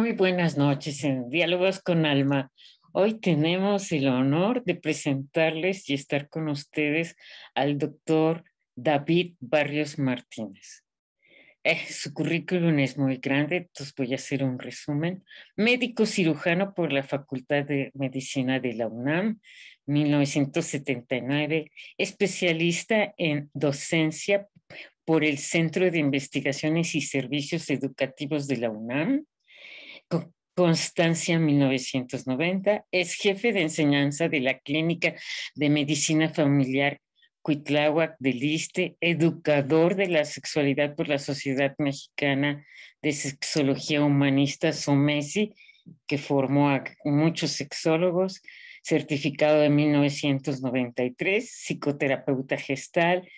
Muy buenas noches en Diálogos con Alma. Hoy tenemos el honor de presentarles y estar con ustedes al doctor David Barrios Martínez. Su currículum es muy grande, entonces voy a hacer un resumen. Médico cirujano por la Facultad de Medicina de la UNAM, 1979, especialista en docencia por el Centro de Investigaciones y Servicios Educativos de la UNAM, Constancia 1990, es jefe de enseñanza de la Clínica de Medicina Familiar Cuitláhuac del Iste, educador de la sexualidad por la Sociedad Mexicana de Sexología Humanista, SOMESI, que formó a muchos sexólogos, certificado en 1993, psicoterapeuta gestal,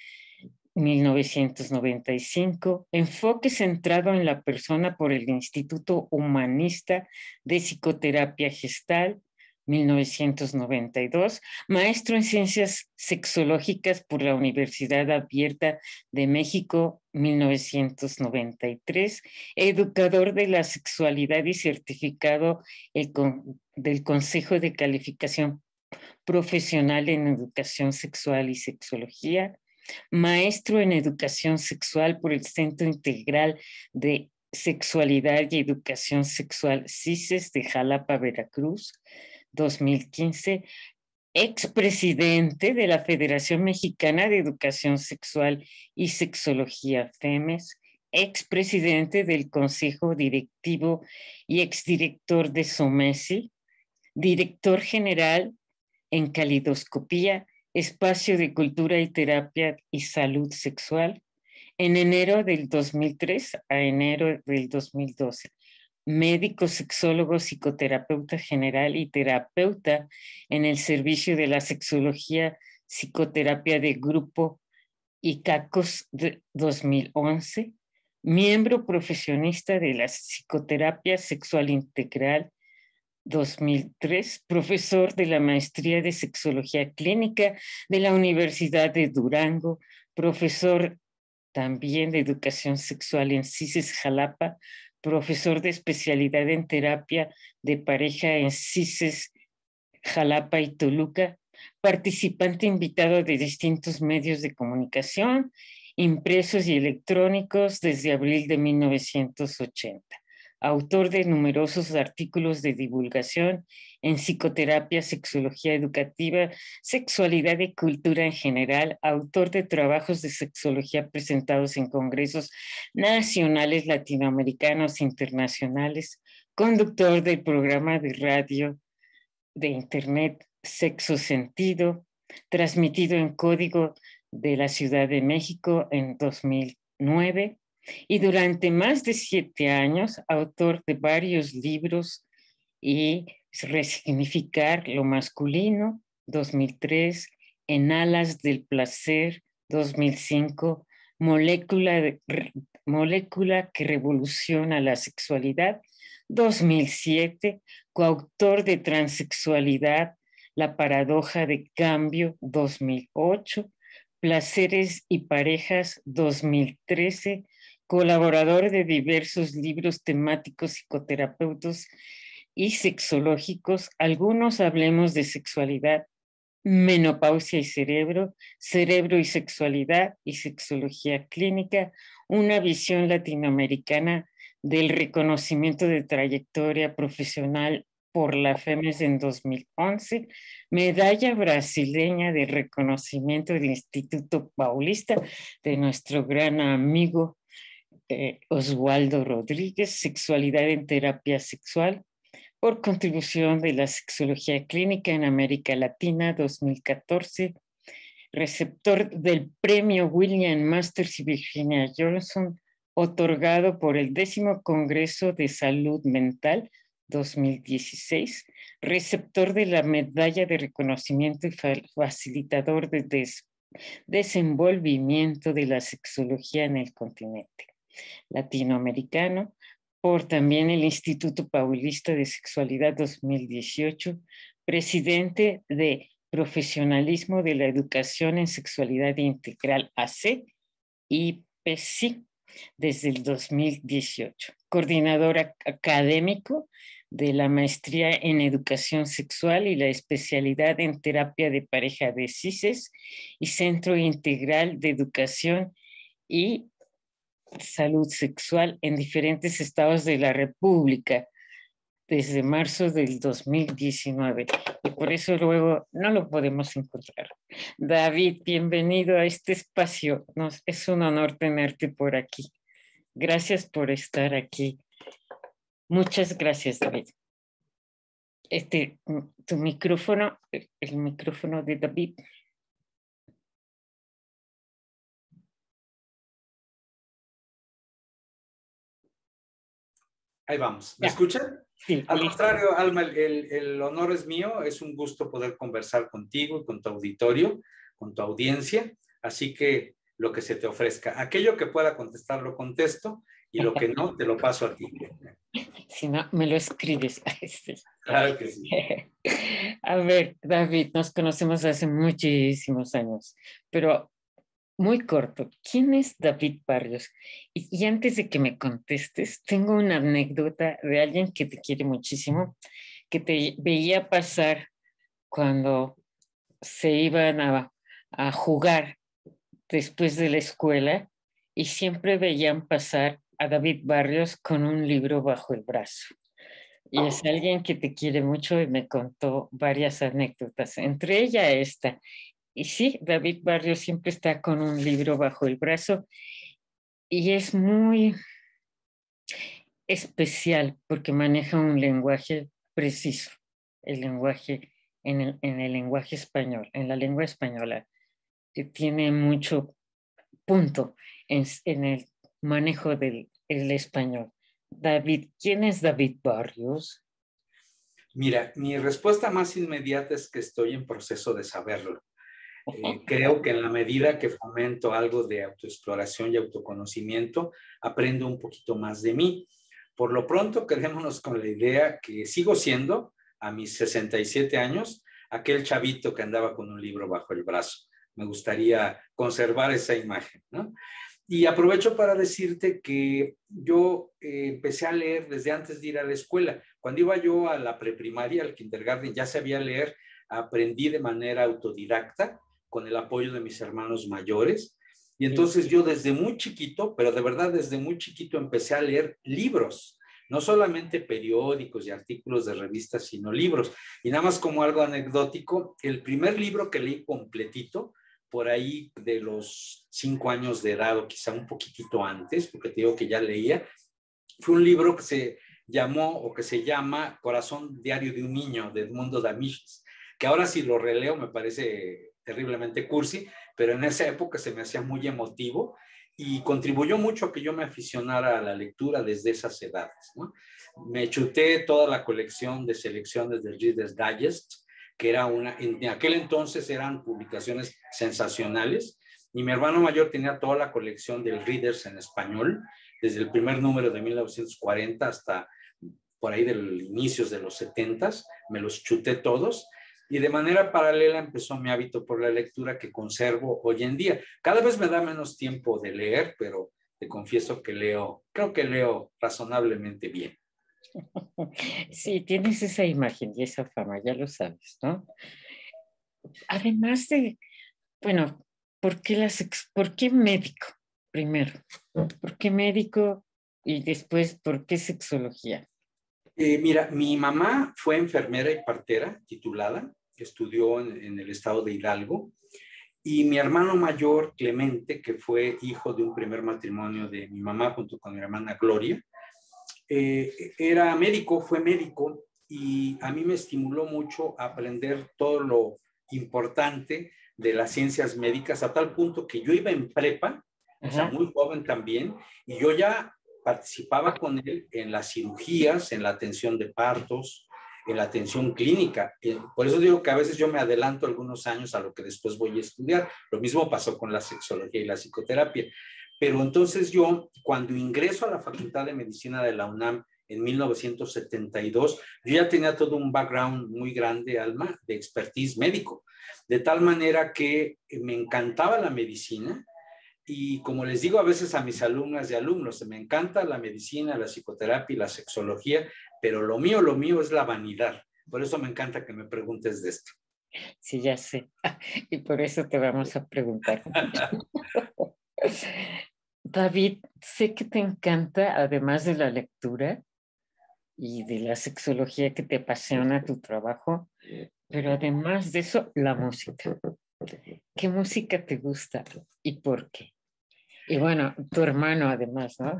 1995, enfoque centrado en la persona por el Instituto Humanista de Psicoterapia Gestal, 1992, maestro en Ciencias Sexológicas por la Universidad Abierta de México, 1993, educador de la sexualidad y certificado del Consejo de Calificación Profesional en Educación Sexual y Sexología, maestro en Educación Sexual por el Centro Integral de Sexualidad y Educación Sexual CISES de Jalapa, Veracruz, 2015, expresidente de la Federación Mexicana de Educación Sexual y Sexología, FEMES, expresidente del Consejo Directivo y exdirector de SOMESI, director general en Calidoscopía, Espacio de Cultura y Terapia y Salud Sexual, en enero del 2003 a enero del 2012. Médico, sexólogo, psicoterapeuta general y terapeuta en el servicio de la sexología, psicoterapia de grupo y CACOS de 2011. Miembro profesionista de la psicoterapia sexual integral 2003, profesor de la Maestría de Sexología Clínica de la Universidad de Durango, profesor también de Educación Sexual en CISES Jalapa, profesor de especialidad en terapia de pareja en CISES Jalapa y Toluca, participante invitado de distintos medios de comunicación, impresos y electrónicos desde abril de 1980. Autor de numerosos artículos de divulgación en psicoterapia, sexología educativa, sexualidad y cultura en general, autor de trabajos de sexología presentados en congresos nacionales, latinoamericanos, internacionales, conductor del programa de radio de Internet Sexo Sentido, transmitido en código de la Ciudad de México en 2009, y durante más de 7 años, autor de varios libros y Resignificar lo masculino, 2003, En alas del placer, 2005, Molécula que revoluciona la sexualidad, 2007, coautor de Transexualidad, la paradoja de cambio, 2008, Placeres y parejas, 2013, colaborador de diversos libros temáticos psicoterapeutas y sexológicos. Algunos hablemos de sexualidad, menopausia y cerebro, cerebro y sexualidad y sexología clínica, una visión latinoamericana del reconocimiento de trayectoria profesional por la FEMES en 2011, medalla brasileña de reconocimiento del Instituto Paulista de nuestro gran amigo Oswaldo Rodríguez, sexualidad en terapia sexual, por contribución de la sexología clínica en América Latina 2014, receptor del premio William Masters y Virginia Johnson, otorgado por el 10º Congreso de Salud Mental 2016, receptor de la medalla de reconocimiento y facilitador de desenvolvimiento de la sexología en el continente latinoamericano, por también el Instituto Paulista de Sexualidad 2018, presidente de Profesionalismo de la Educación en Sexualidad Integral AC y PSI desde el 2018. coordinador académico de la maestría en educación sexual y la especialidad en terapia de pareja de CISES y Centro Integral de Educación y Salud Sexual en diferentes estados de la República desde marzo del 2019 y por eso luego no lo podemos encontrar. David, bienvenido a este espacio. Es un honor tenerte por aquí. Gracias por estar aquí. Muchas gracias, David. Tu micrófono, el micrófono de David. Ahí vamos. ¿Me escuchan? Sí. Al contrario, Alma, el honor es mío. Es un gusto poder conversar contigo, con tu auditorio, con tu audiencia. Así que lo que se te ofrezca. Aquello que pueda contestar, lo contesto. Y lo que no, te lo paso a ti. Si no, me lo escribes. Claro que sí. A ver, David, nos conocemos hace muchísimos años, pero muy corto. ¿Quién es David Barrios? Y antes de que me contestes, tengo una anécdota de alguien que te quiere muchísimo, que te veía pasar cuando se iban a jugar después de la escuela y siempre veían pasar a David Barrios con un libro bajo el brazo. Y es alguien que te quiere mucho y me contó varias anécdotas, entre ellas esta. Y sí, David Barrios siempre está con un libro bajo el brazo y es muy especial porque maneja un lenguaje preciso, el lenguaje en el lenguaje español, en la lengua española, que tiene mucho punto en el manejo del el español. David, ¿quién es David Barrios? Mira, mi respuesta más inmediata es que estoy en proceso de saberlo. Creo que en la medida que fomento algo de autoexploración y autoconocimiento, aprendo un poquito más de mí. Por lo pronto, quedémonos con la idea que sigo siendo, a mis 67 años, aquel chavito que andaba con un libro bajo el brazo. Me gustaría conservar esa imagen, ¿no? Y aprovecho para decirte que yo empecé a leer desde antes de ir a la escuela. Cuando iba yo a la preprimaria, al kindergarten, ya sabía leer, aprendí de manera autodidacta, con el apoyo de mis hermanos mayores. Y entonces yo desde muy chiquito, pero de verdad desde muy chiquito empecé a leer libros, no solamente periódicos y artículos de revistas, sino libros. Y nada más como algo anecdótico, el primer libro que leí completito, por ahí de los 5 años de edad o quizá un poquitito antes, porque te digo que ya leía, fue un libro que se llamó o que se llama Corazón Diario de un Niño, de Edmundo Damichis, que ahora si lo releo me parece terriblemente cursi, pero en esa época se me hacía muy emotivo y contribuyó mucho a que yo me aficionara a la lectura desde esas edades, ¿no? Me chuté toda la colección de selecciones del Reader's Digest, que era en aquel entonces eran publicaciones sensacionales, y mi hermano mayor tenía toda la colección del Readers en español, desde el primer número de 1940 hasta por ahí de los inicios de los 70s, me los chuté todos, y de manera paralela empezó mi hábito por la lectura que conservo hoy en día. Cada vez me da menos tiempo de leer, pero te confieso que creo que leo razonablemente bien. Sí, tienes esa imagen y esa fama, ya lo sabes, ¿no? Además de, bueno, ¿por qué médico primero? ¿Por qué médico y después por qué sexología? Mira, mi mamá fue enfermera y partera titulada, estudió en el estado de Hidalgo, y mi hermano mayor, Clemente, que fue hijo de un primer matrimonio de mi mamá junto con mi hermana Gloria, era médico, fue médico, y a mí me estimuló mucho a aprender todo lo importante de las ciencias médicas, a tal punto que yo iba en prepa, o sea, muy joven también, y yo ya participaba con él en las cirugías, en la atención de partos, en la atención clínica. Por eso digo que a veces yo me adelanto algunos años a lo que después voy a estudiar. Lo mismo pasó con la sexología y la psicoterapia. Pero entonces yo, cuando ingreso a la Facultad de Medicina de la UNAM en 1972, yo ya tenía todo un background muy grande, Alma, de expertise médico. De tal manera que me encantaba la medicina Y como les digo a veces a mis alumnas y alumnos, me encanta la medicina, la psicoterapia y la sexología, pero lo mío es la vanidad. Por eso me encanta que me preguntes de esto. Sí, ya sé. Y por eso te vamos a preguntar. David, sé que te encanta, además de la lectura y de la sexología que te apasiona tu trabajo, pero además de eso, la música. ¿Qué música te gusta y por qué? Y bueno, tu hermano además, ¿no?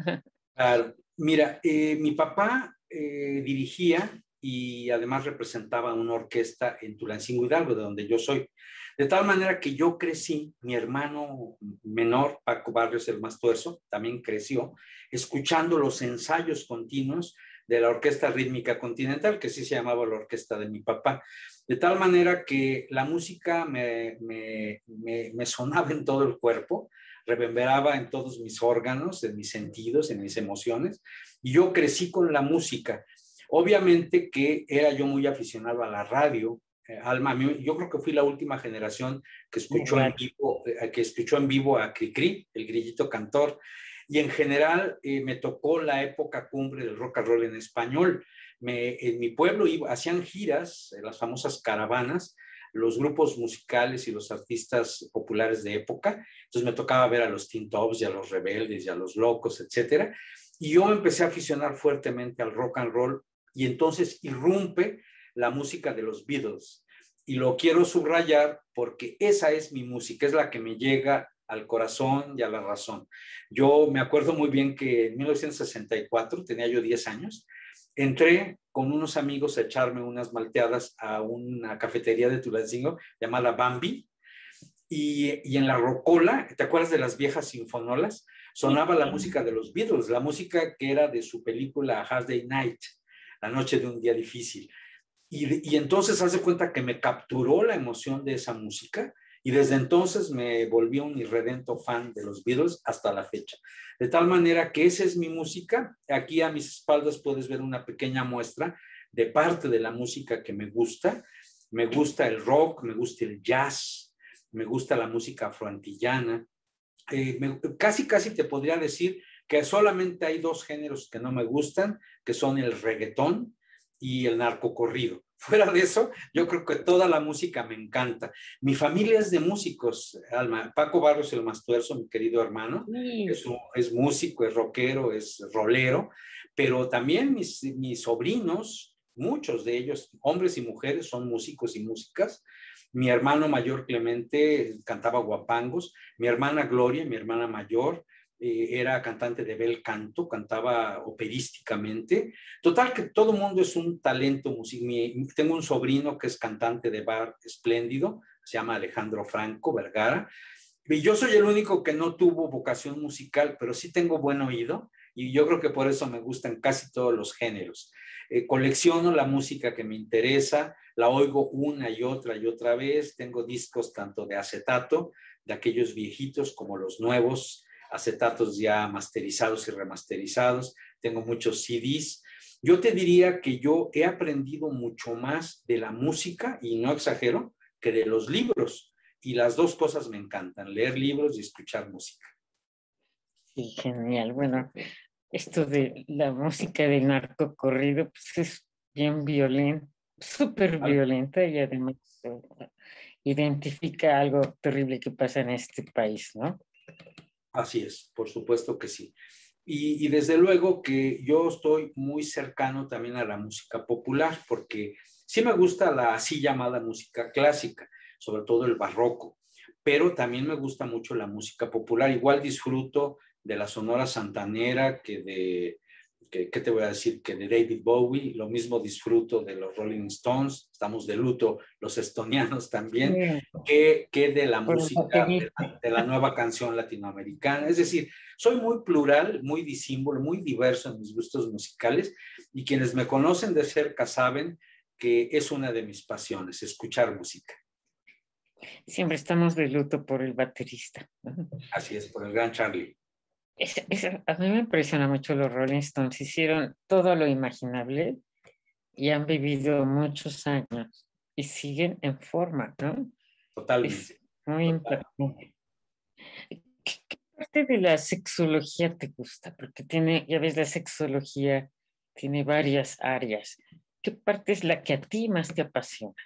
Claro. Mira, mi papá dirigía y además representaba una orquesta en Tulancingo Hidalgo, de donde yo soy. De tal manera que yo crecí, mi hermano menor, Paco Barrios, el más tuerzo, también creció, escuchando los ensayos continuos de la Orquesta Rítmica Continental, que sí se llamaba la orquesta de mi papá. De tal manera que la música me sonaba en todo el cuerpo, reverberaba en todos mis órganos, en mis sentidos, en mis emociones, y yo crecí con la música. Obviamente que era yo muy aficionado a la radio. Alma, yo creo que fui la última generación que escuchó en vivo a Cricri, el grillito cantor, y en general me tocó la época cumbre del rock and roll en español. En mi pueblo hacían giras, las famosas caravanas, los grupos musicales y los artistas populares de época. Entonces me tocaba ver a los Teen Tops y a los Rebeldes y a los Locos, etcétera. Y yo me empecé a aficionar fuertemente al rock and roll y entonces irrumpe la música de los Beatles. Y lo quiero subrayar porque esa es mi música, es la que me llega al corazón y a la razón. Yo me acuerdo muy bien que en 1964, tenía yo 10 años, entré con unos amigos a echarme unas malteadas a una cafetería de Tulancingo llamada Bambi, y en la rocola, ¿te acuerdas de las viejas sinfonolas? Sonaba la música de los Beatles, la música que era de su película Hard Day Night, La noche de un día difícil. Y entonces hace cuenta que me capturó la emoción de esa música y desde entonces me volví un irredento fan de los Beatles hasta la fecha. De tal manera que esa es mi música. Aquí a mis espaldas puedes ver una pequeña muestra de parte de la música que me gusta. Me gusta el rock, me gusta el jazz, me gusta la música afroantillana. Casi te podría decir que solamente hay dos géneros que no me gustan, que son el reggaetón y el narcocorrido. Fuera de eso, yo creo que toda la música me encanta. Mi familia es de músicos, Alma. Paco Barros, el Mastuerzo, mi querido hermano, es músico, es rockero, es rolero, pero también mis sobrinos, muchos de ellos, hombres y mujeres, son músicos y músicas. Mi hermano mayor Clemente cantaba guapangos, mi hermana Gloria, mi hermana mayor, era cantante de bel canto, cantaba operísticamente. Total que todo mundo es un talento musical. Tengo un sobrino que es cantante de bar espléndido, se llama Alejandro Franco Vergara. Y yo soy el único que no tuvo vocación musical, pero sí tengo buen oído y yo creo que por eso me gustan casi todos los géneros. Colecciono la música que me interesa, la oigo una y otra vez. Tengo discos tanto de acetato, de aquellos viejitos como los nuevos, acetatos ya masterizados y remasterizados. Tengo muchos CDs. Yo te diría que yo he aprendido mucho más de la música, y no exagero, que de los libros. Y las dos cosas me encantan, leer libros y escuchar música. Sí, genial. Bueno, esto de la música del narcocorrido, pues es bien violenta, súper violenta y además identifica algo terrible que pasa en este país, ¿no? Así es, por supuesto que sí. Y desde luego que yo estoy muy cercano también a la música popular, porque sí me gusta la así llamada música clásica, sobre todo el barroco, pero también me gusta mucho la música popular. Igual disfruto de la Sonora Santanera ¿qué te voy a decir? Que de David Bowie, lo mismo disfruto de los Rolling Stones, estamos de luto los estonianos también, Sí, que de la por el música, baterista. de la nueva canción latinoamericana. Es decir, soy muy plural, muy disímbolo, muy diverso en mis gustos musicales y quienes me conocen de cerca saben que es una de mis pasiones, escuchar música. Siempre estamos de luto por el baterista. Así es, por el gran Charlie. A mí me impresiona mucho los Rolling Stones. Hicieron todo lo imaginable y han vivido muchos años y siguen en forma, ¿no? Es Totalmente. muy Total. impactante. ¿Qué parte de la sexología te gusta? Porque tiene, ya ves, la sexología tiene varias áreas. ¿Qué parte es la que a ti más te apasiona?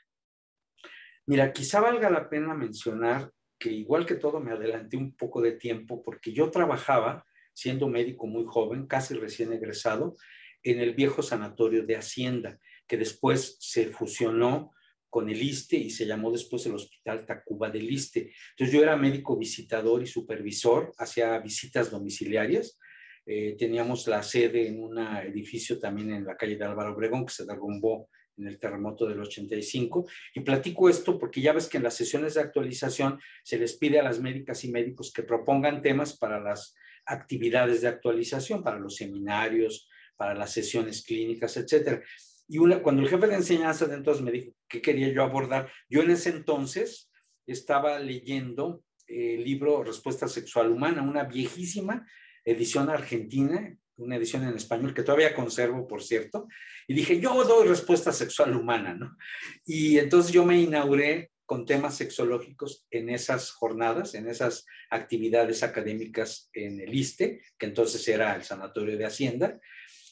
Mira, quizá valga la pena mencionar que igual que todo me adelanté un poco de tiempo porque yo trabajaba siendo médico muy joven, casi recién egresado, en el viejo sanatorio de Hacienda, que después se fusionó con el ISSSTE y se llamó después el Hospital Tacuba del ISSSTE. Entonces yo era médico visitador y supervisor, hacía visitas domiciliarias. Teníamos la sede en un edificio también en la calle de Álvaro Obregón que se derrumbó en el terremoto del 85. Y platico esto porque ya ves que en las sesiones de actualización se les pide a las médicas y médicos que propongan temas para las actividades de actualización, para los seminarios, para las sesiones clínicas, etcétera. Y cuando el jefe de enseñanza de entonces me dijo qué quería yo abordar, yo en ese entonces estaba leyendo el libro Respuesta Sexual Humana, una viejísima edición argentina, una edición en español que todavía conservo, por cierto, y dije, yo doy respuesta sexual humana, ¿no? Y entonces yo me inauguré con temas sexológicos en esas jornadas, en esas actividades académicas en el ISSSTE, que entonces era el Sanatorio de Hacienda,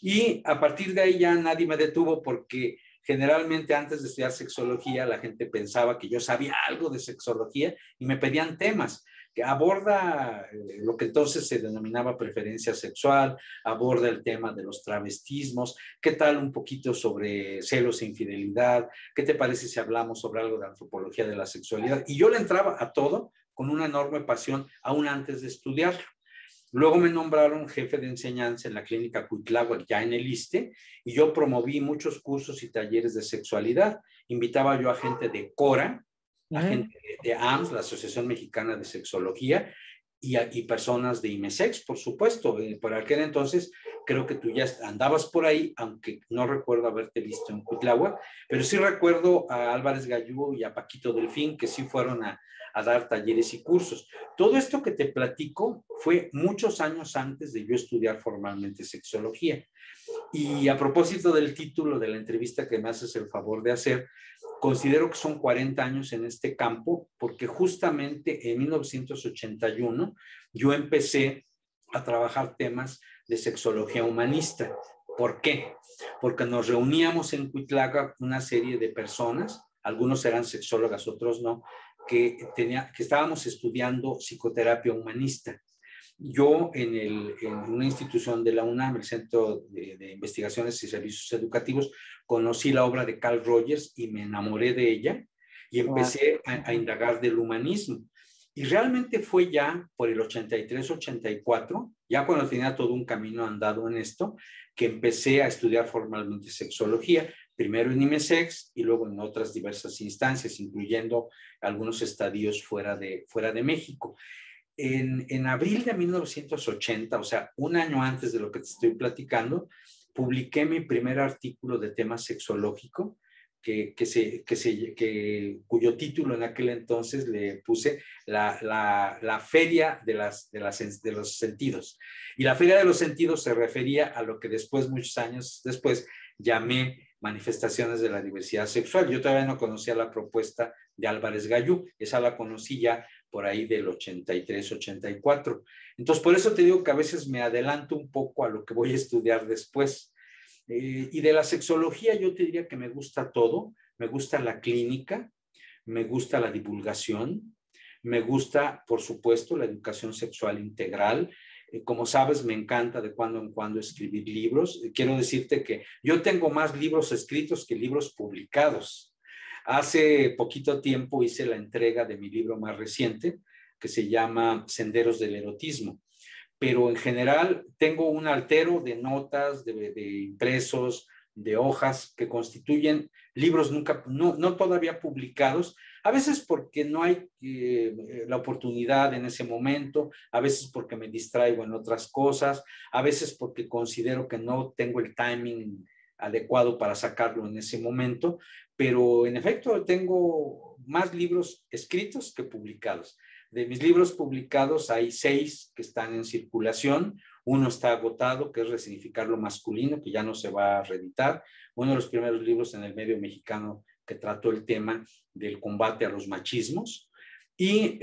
y a partir de ahí ya nadie me detuvo porque generalmente antes de estudiar sexología la gente pensaba que yo sabía algo de sexología y me pedían temas que aborda lo que entonces se denominaba preferencia sexual, aborda el tema de los travestismos, qué tal un poquito sobre celos e infidelidad, qué te parece si hablamos sobre algo de antropología de la sexualidad. Y yo le entraba a todo con una enorme pasión aún antes de estudiarlo. Luego me nombraron jefe de enseñanza en la clínica Cuitláhuac, ya en el ISSSTE, y yo promoví muchos cursos y talleres de sexualidad. Invitaba yo a gente de CORA, a gente de AMS, la Asociación Mexicana de Sexología, y personas de IMESEX, por supuesto. Por aquel entonces creo que tú ya andabas por ahí, aunque no recuerdo haberte visto en Cuitláhuac, pero sí recuerdo a Álvarez Gallú y a Paquito Delfín, que sí fueron a dar talleres y cursos. Todo esto que te platico fue muchos años antes de yo estudiar formalmente sexología. Y a propósito del título de la entrevista que me haces el favor de hacer, considero que son 40 años en este campo porque justamente en 1981 yo empecé a trabajar temas de sexología humanista. ¿Por qué? Porque nos reuníamos en Cuitláhuac una serie de personas, algunos eran sexólogas, otros no, que estábamos estudiando psicoterapia humanista. Yo en una institución de la UNAM, el Centro de Investigaciones y Servicios Educativos, conocí la obra de Carl Rogers y me enamoré de ella y empecé a indagar del humanismo. Y realmente fue ya por el 83-84, ya cuando tenía todo un camino andado en esto, que empecé a estudiar formalmente sexología, primero en IMESEX y luego en otras diversas instancias, incluyendo algunos estadios fuera de México. En abril de 1980, o sea, un año antes de lo que te estoy platicando, publiqué mi primer artículo de tema sexológico, cuyo título en aquel entonces le puse la Feria de los Sentidos. Y la Feria de los Sentidos se refería a lo que después, muchos años después, llamé manifestaciones de la diversidad sexual. Yo todavía no conocía la propuesta de Álvarez Gallú, esa la conocí ya por ahí del 83-84. Entonces, por eso te digo que a veces me adelanto un poco a lo que voy a estudiar después. Y de la sexología yo te diría que me gusta todo, me gusta la clínica, me gusta la divulgación, me gusta, por supuesto, la educación sexual integral. Como sabes, me encanta de cuando en cuando escribir libros. Quiero decirte que yo tengo más libros escritos que libros publicados. Hace poquito tiempo hice la entrega de mi libro más reciente, que se llama Senderos del Erotismo. Pero en general tengo un altero de notas, de impresos, de hojas que constituyen libros no todavía publicados, a veces porque no hay la oportunidad en ese momento, a veces porque me distraigo en otras cosas, a veces porque considero que no tengo el timing adecuado para sacarlo en ese momento, pero en efecto tengo más libros escritos que publicados. De mis libros publicados hay 6 que están en circulación. Uno está agotado, que es Resignificar lo masculino, que ya no se va a reeditar. Uno de los primeros libros en el medio mexicano que trató el tema del combate a los machismos. Y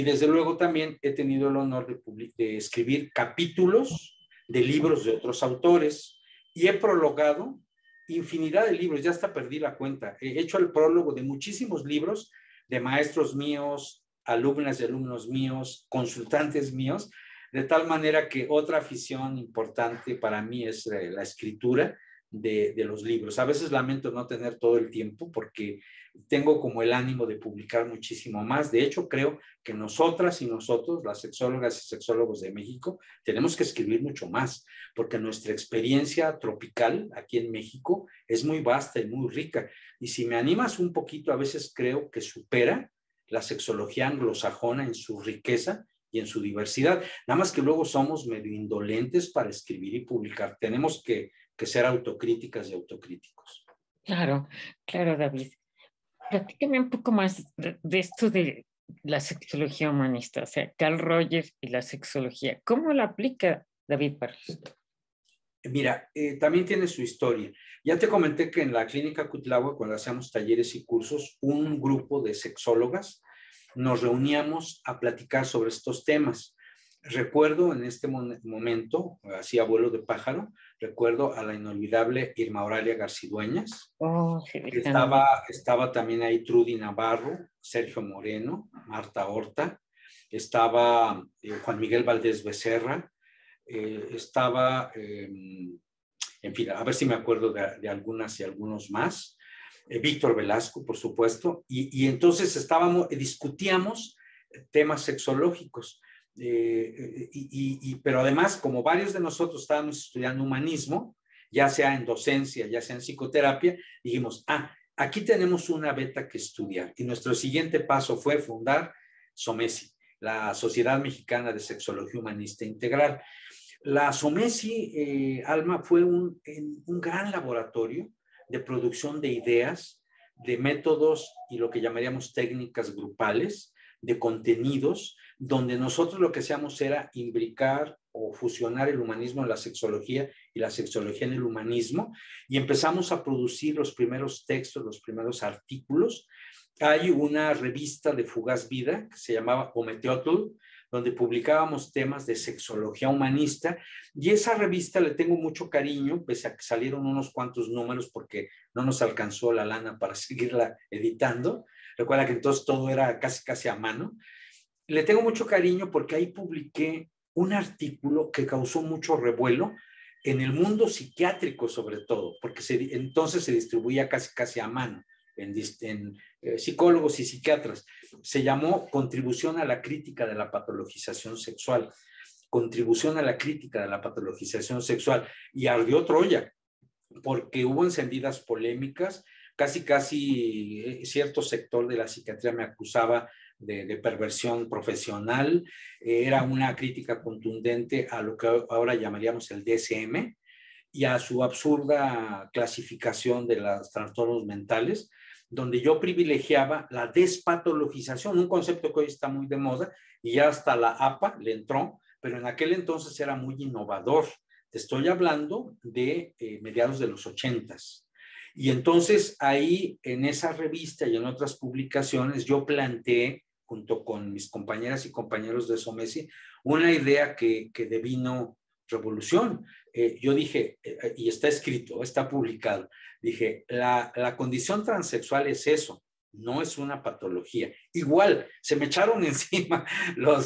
desde luego también he tenido el honor de escribir capítulos de libros de otros autores y he prologado infinidad de libros, ya hasta perdí la cuenta. He hecho el prólogo de muchísimos libros de maestros míos, alumnas y alumnos míos, consultantes míos, de tal manera que otra afición importante para mí es la escritura de los libros. A veces lamento no tener todo el tiempo porque tengo como el ánimo de publicar muchísimo más. De hecho, creo que nosotras y nosotros, las sexólogas y sexólogos de México, tenemos que escribir mucho más, porque nuestra experiencia tropical aquí en México es muy vasta y muy rica. Y si me animas un poquito, a veces creo que supera la sexología anglosajona en su riqueza y en su diversidad. Nada más que luego somos medio indolentes para escribir y publicar. Tenemos que ser autocríticas y autocríticos. Claro, claro, David. Platícame un poco más de esto de la sexología humanista, o sea, Carl Rogers y la sexología. ¿Cómo la aplica David Barros? Mira, también tiene su historia. Ya te comenté que en la Clínica Cuitlahua, cuando hacíamos talleres y cursos, un grupo de sexólogas nos reuníamos a platicar sobre estos temas. Recuerdo en este momento, así abuelo de pájaro, recuerdo a la inolvidable Irma Auralia Garcidueñas. Oh, sí, Estaba también ahí Trudy Navarro, Sergio Moreno, Marta Horta, estaba Juan Miguel Valdés Becerra, estaba, en fin, a ver si me acuerdo de algunas y algunos más, Víctor Velasco, por supuesto, y entonces discutíamos temas sexológicos, pero además, como varios de nosotros estábamos estudiando humanismo, ya sea en docencia, ya sea en psicoterapia, dijimos, aquí tenemos una beta que estudiar, y nuestro siguiente paso fue fundar SOMESI, la Sociedad Mexicana de Sexología Humanista Integral. La SOMESI, Alma, fue un gran laboratorio de producción de ideas, de métodos y lo que llamaríamos técnicas grupales, de contenidos, donde nosotros lo que hacíamos era imbricar o fusionar el humanismo en la sexología y la sexología en el humanismo, y empezamos a producir los primeros textos, los primeros artículos. Hay una revista de fugaz vida que se llamaba Ometeotl, donde publicábamos temas de sexología humanista, y esa revista le tengo mucho cariño, pese a que salieron unos cuantos números porque no nos alcanzó la lana para seguirla editando. Recuerda que entonces todo era casi a mano. Le tengo mucho cariño porque ahí publiqué un artículo que causó mucho revuelo en el mundo psiquiátrico, sobre todo, porque entonces se distribuía casi a mano en psicólogos y psiquiatras. Se llamó Contribución a la crítica de la patologización sexual. Contribución a la crítica de la patologización sexual. Y ardió Troya, porque hubo encendidas polémicas, casi cierto sector de la psiquiatría me acusaba de perversión profesional. Era una crítica contundente a lo que ahora llamaríamos el DSM y a su absurda clasificación de los trastornos mentales, donde yo privilegiaba la despatologización, un concepto que hoy está muy de moda y ya hasta la APA le entró, pero en aquel entonces era muy innovador. Te estoy hablando de mediados de los 80s. Y entonces ahí en esa revista y en otras publicaciones yo planteé, junto con mis compañeras y compañeros de SOMESI, una idea que devino revolución. Yo dije, y está escrito, está publicado, dije, la condición transexual es eso, no es una patología. Igual, se me echaron encima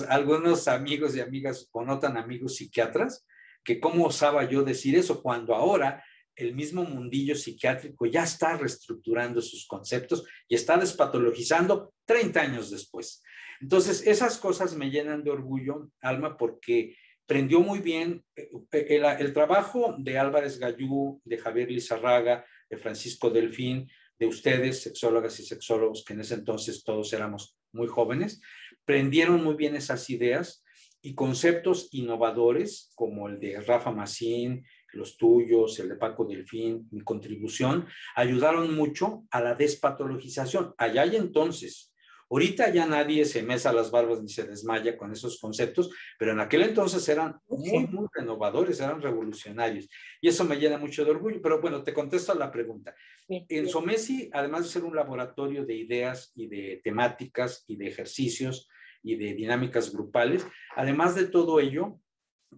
algunos amigos y amigas, o no tan amigos psiquiatras, que cómo osaba yo decir eso, cuando ahora el mismo mundillo psiquiátrico ya está reestructurando sus conceptos y está despatologizando 30 años después. Entonces, esas cosas me llenan de orgullo, Alma, porque prendió muy bien el trabajo de Álvarez Gallú, de Javier Lizarraga, de Francisco Delfín, de ustedes, sexólogas y sexólogos, que en ese entonces todos éramos muy jóvenes, prendieron muy bien esas ideas y conceptos innovadores como el de Rafa Massín, los tuyos, el de Paco Delfín, mi contribución, ayudaron mucho a la despatologización. Allá y entonces, Ahorita ya nadie se mesa las barbas ni se desmaya con esos conceptos, pero en aquel entonces eran muy, muy renovadores, eran revolucionarios. Y eso me llena mucho de orgullo. Pero bueno, te contesto a la pregunta. En SOMESI, además de ser un laboratorio de ideas y de temáticas y de ejercicios y de dinámicas grupales, además de todo ello,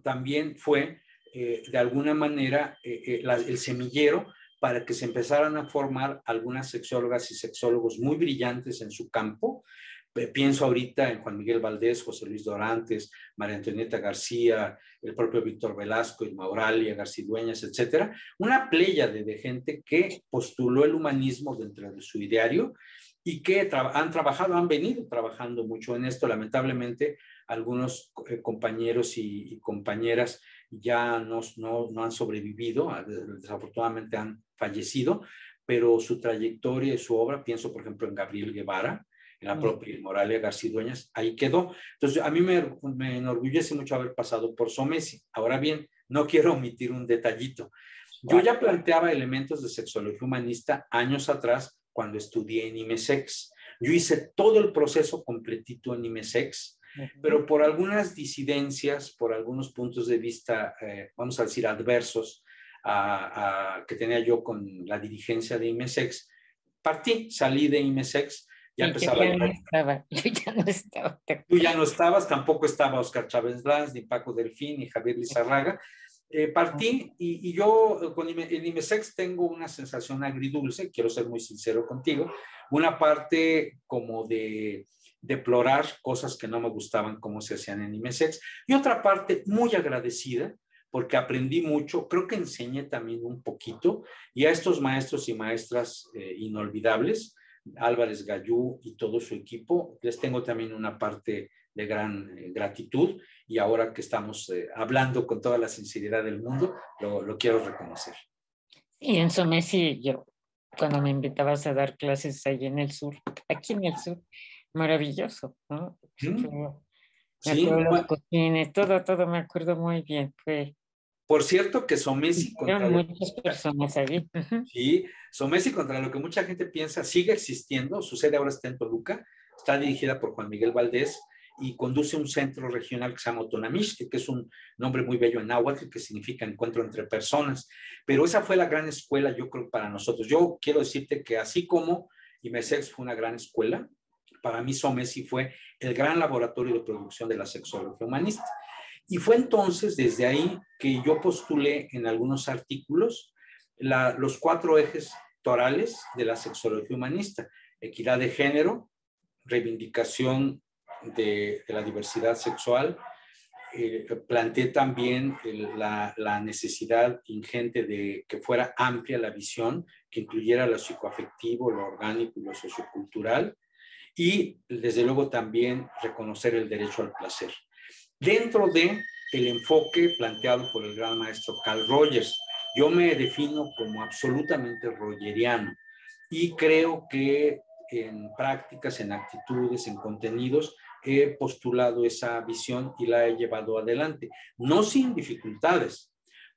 también fue de alguna manera el semillero para que se empezaran a formar algunas sexólogas y sexólogos muy brillantes en su campo. Pienso ahorita en Juan Miguel Valdés, José Luis Dorantes, María Antonieta García, el propio Víctor Velasco, Irma Oralia, Garcidueñas, etcétera. Una pléyade de gente que postuló el humanismo dentro de su ideario y que han venido trabajando mucho en esto. Lamentablemente, algunos compañeros y compañeras ya no han sobrevivido, desafortunadamente han fallecido, pero su trayectoria y su obra, pienso por ejemplo en Gabriel Guevara, en la propia Moralia Garcidueñas, ahí quedó. Entonces, a mí me enorgullece mucho haber pasado por SOMESI. Ahora bien, no quiero omitir un detallito. Yo ya planteaba elementos de sexología humanista años atrás cuando estudié en IMESEX. Yo hice todo el proceso completito en IMESEX, pero por algunas disidencias, por algunos puntos de vista, vamos a decir, adversos que tenía yo con la dirigencia de IMESEX, salí de IMESEX. Ya empezaba yo no estaba, yo ya no estaba. Tú ya no estabas, tampoco estaba Oscar Chávez Lanz, ni Paco Delfín, ni Javier Lizarraga. Partí y yo en IMESEX tengo una sensación agridulce, quiero ser muy sincero contigo, una parte como de deplorar cosas que no me gustaban como se hacían en IMESEX y otra parte muy agradecida porque aprendí mucho, creo que enseñé también un poquito y a estos maestros y maestras inolvidables, Álvarez Gallú y todo su equipo, les tengo también una parte de gran gratitud y ahora que estamos hablando con toda la sinceridad del mundo, lo quiero reconocer. Y en SOMESI, yo, cuando me invitabas a dar clases allí en el sur, aquí en el sur, maravilloso, ¿no? Me acuerdo los cojines, todo me acuerdo muy bien. Por cierto que SOMESI contra muchas personas allí. Sí, SOMESI contra lo que mucha gente piensa sigue existiendo, su sede ahora está en Toluca, está dirigida por Juan Miguel Valdés y conduce un centro regional que se llama Otonamixtle, que es un nombre muy bello en náhuatl, que significa encuentro entre personas. Pero esa fue la gran escuela, yo creo, para nosotros. Yo quiero decirte que así como IMESEX fue una gran escuela, para mí SOMESI fue el gran laboratorio de producción de la sexología humanista. Y fue entonces, desde ahí, que yo postulé en algunos artículos los 4 ejes torales de la sexología humanista: equidad de género, reivindicación de la diversidad sexual. Planteé también la necesidad ingente de que fuera amplia la visión, que incluyera lo psicoafectivo, lo orgánico y lo sociocultural, y desde luego también reconocer el derecho al placer. Dentro del enfoque planteado por el gran maestro Carl Rogers, yo me defino como absolutamente rogeriano y creo que en prácticas, en actitudes, en contenidos, he postulado esa visión y la he llevado adelante. No sin dificultades,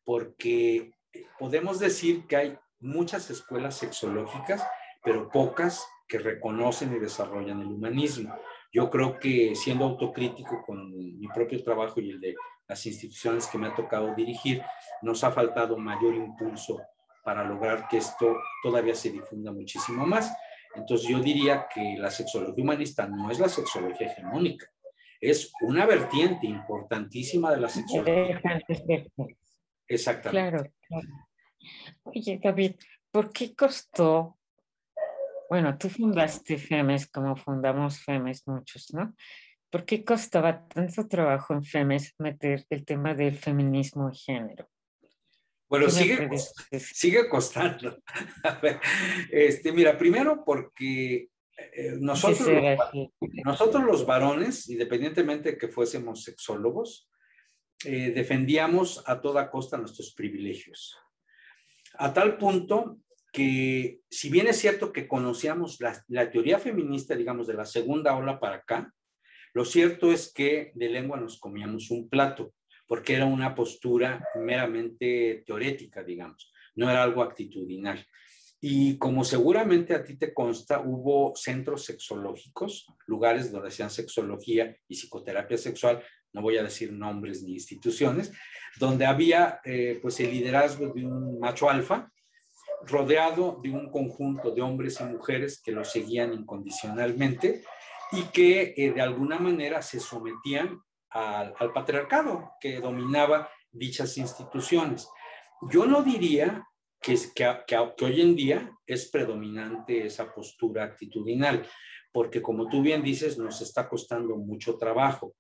porque podemos decir que hay muchas escuelas sexológicas, pero pocas que reconocen y desarrollan el humanismo. Yo creo que siendo autocrítico con mi propio trabajo y el de las instituciones que me ha tocado dirigir, nos ha faltado mayor impulso para lograr que esto todavía se difunda muchísimo más. Entonces yo diría que la sexología humanista no es la sexología hegemónica, es una vertiente importantísima de la sexología. Exactamente. Claro. Oye, David, ¿por qué costó? Bueno, tú fundaste FEMES como fundamos FEMES muchos, ¿no? ¿Por qué costaba tanto trabajo en FEMES meter el tema del feminismo de género? Bueno, sigue costando. A ver, mira, primero porque nosotros los varones, independientemente de que fuésemos sexólogos, defendíamos a toda costa nuestros privilegios. A tal punto que, si bien es cierto que conocíamos la teoría feminista, digamos, de la segunda ola para acá, lo cierto es que de lengua nos comíamos un plato, porque era una postura meramente teorética, digamos, no era algo actitudinal. Y como seguramente a ti te consta, hubo centros sexológicos, lugares donde hacían sexología y psicoterapia sexual, no voy a decir nombres ni instituciones, donde había pues el liderazgo de un macho alfa, rodeado de un conjunto de hombres y mujeres que lo seguían incondicionalmente y que de alguna manera se sometían al patriarcado que dominaba dichas instituciones. Yo no diría que hoy en día es predominante esa postura actitudinal, porque como tú bien dices, nos está costando mucho trabajo.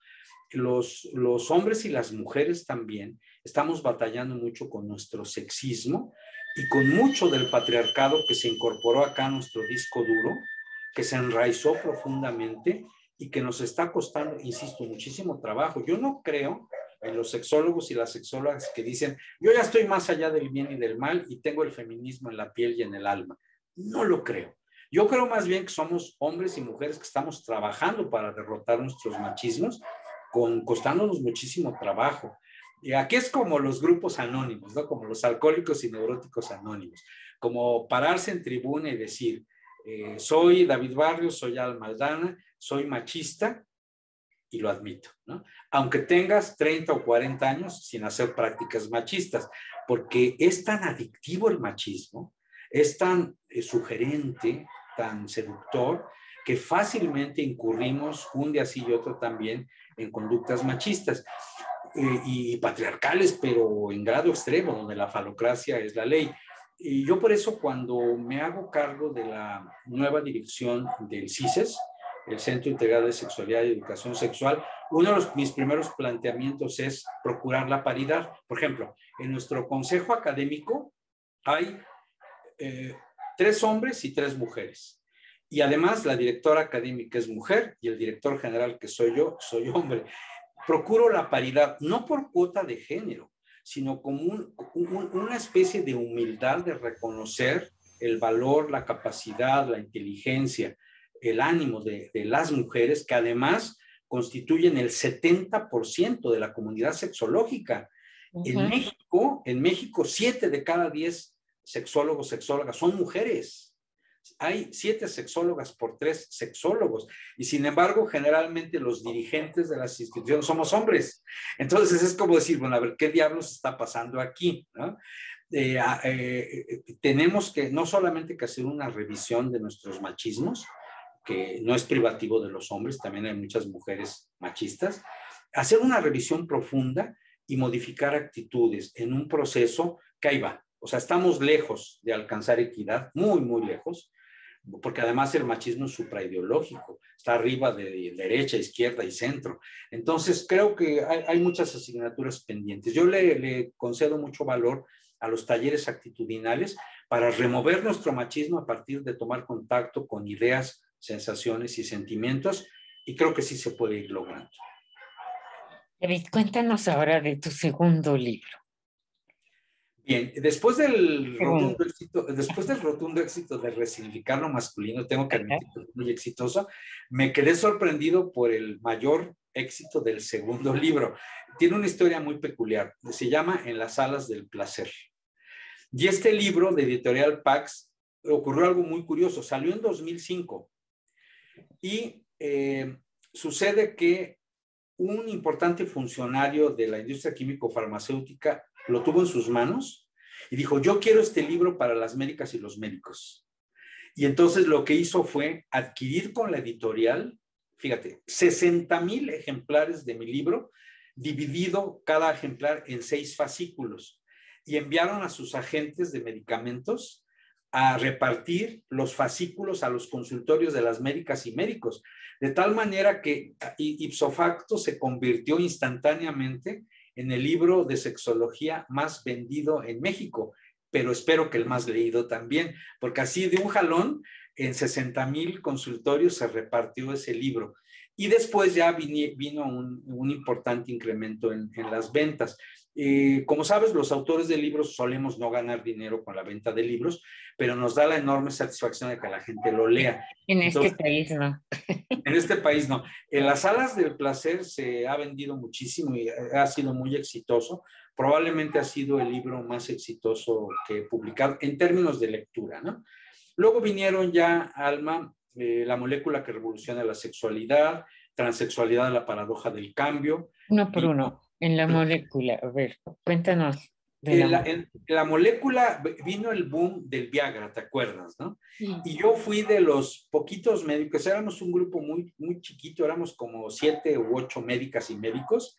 Los hombres y las mujeres también estamos batallando mucho con nuestro sexismo y con mucho del patriarcado que se incorporó acá a nuestro disco duro, que se enraizó profundamente y que nos está costando, insisto, muchísimo trabajo. Yo no creo en los sexólogos y las sexólogas que dicen, yo ya estoy más allá del bien y del mal y tengo el feminismo en la piel y en el alma. No lo creo. Yo creo más bien que somos hombres y mujeres que estamos trabajando para derrotar nuestros machismos, costándonos muchísimo trabajo. Y aquí es como los grupos anónimos, ¿no? Como los alcohólicos y neuróticos anónimos, como pararse en tribuna y decir, soy David Barrios, soy Alma Aldana, soy machista y lo admito, ¿no? Aunque tengas 30 o 40 años sin hacer prácticas machistas, porque es tan adictivo el machismo, es tan sugerente, tan seductor, que fácilmente incurrimos un día sí y otro también en conductas machistas y patriarcales, pero en grado extremo, donde la falocracia es la ley. Y yo por eso cuando me hago cargo de la nueva dirección del CISES, el Centro Integrado de Sexualidad y Educación Sexual, uno de mis primeros planteamientos es procurar la paridad. Por ejemplo, en nuestro consejo académico hay 3 hombres y 3 mujeres. Y además la directora académica es mujer y el director general, que soy yo, soy hombre. Procuro la paridad, no por cuota de género, sino como una especie de humildad de reconocer el valor, la capacidad, la inteligencia, el ánimo de las mujeres, que además constituyen el 70% de la comunidad sexológica. En México, 7 de cada 10 sexólogos, sexólogas son mujeres. Hay 7 sexólogas por 3 sexólogos y sin embargo generalmente los dirigentes de las instituciones somos hombres. Entonces es como decir, bueno, a ver, ¿qué diablos está pasando aquí? ¿No? Tenemos que no solamente que hacer una revisión de nuestros machismos, que no es privativo de los hombres, también hay muchas mujeres machistas, hacer una revisión profunda y modificar actitudes en un proceso que ahí va. O sea, estamos lejos de alcanzar equidad, muy, muy lejos, porque además el machismo es supraideológico, está arriba de derecha, izquierda y centro. Entonces, creo que hay muchas asignaturas pendientes. Yo le concedo mucho valor a los talleres actitudinales para remover nuestro machismo a partir de tomar contacto con ideas, sensaciones y sentimientos, y creo que sí se puede ir logrando. David, cuéntanos ahora de tu segundo libro. Bien, después del rotundo éxito de resignificar lo masculino, tengo que admitir que fue muy exitoso, me quedé sorprendido por el mayor éxito del segundo libro. Tiene una historia muy peculiar, se llama En las alas del placer. Y este libro de Editorial Pax ocurrió algo muy curioso, salió en 2005 y sucede que un importante funcionario de la industria químico-farmacéutica lo tuvo en sus manos y dijo, yo quiero este libro para las médicas y los médicos. Y entonces lo que hizo fue adquirir con la editorial, fíjate, 60,000 ejemplares de mi libro, dividido cada ejemplar en 6 fascículos, y enviaron a sus agentes de medicamentos a repartir los fascículos a los consultorios de las médicas y médicos, de tal manera que ipso facto se convirtió instantáneamente en el libro de sexología más vendido en México, pero espero que el más leído también, porque así de un jalón en 60,000 consultorios se repartió ese libro. Y después ya vino un importante incremento en las ventas. Como sabes, los autores de libros solemos no ganar dinero con la venta de libros, pero nos da la enorme satisfacción de que la gente lo lea. Entonces, este país no. En este país no. En las alas del placer se ha vendido muchísimo y ha sido muy exitoso probablemente ha sido el libro más exitoso que he publicado en términos de lectura, ¿no? Luego vinieron ya, Alma, La molécula que revoluciona la sexualidad, Transexualidad, la paradoja del cambio. Uno por uno, en la molécula. A ver, cuéntanos de la molécula. En la molécula vino el boom del Viagra, ¿te acuerdas, no? Sí. Y yo fui de los poquitos médicos, éramos un grupo muy, muy chiquito, éramos como 7 u 8 médicas y médicos,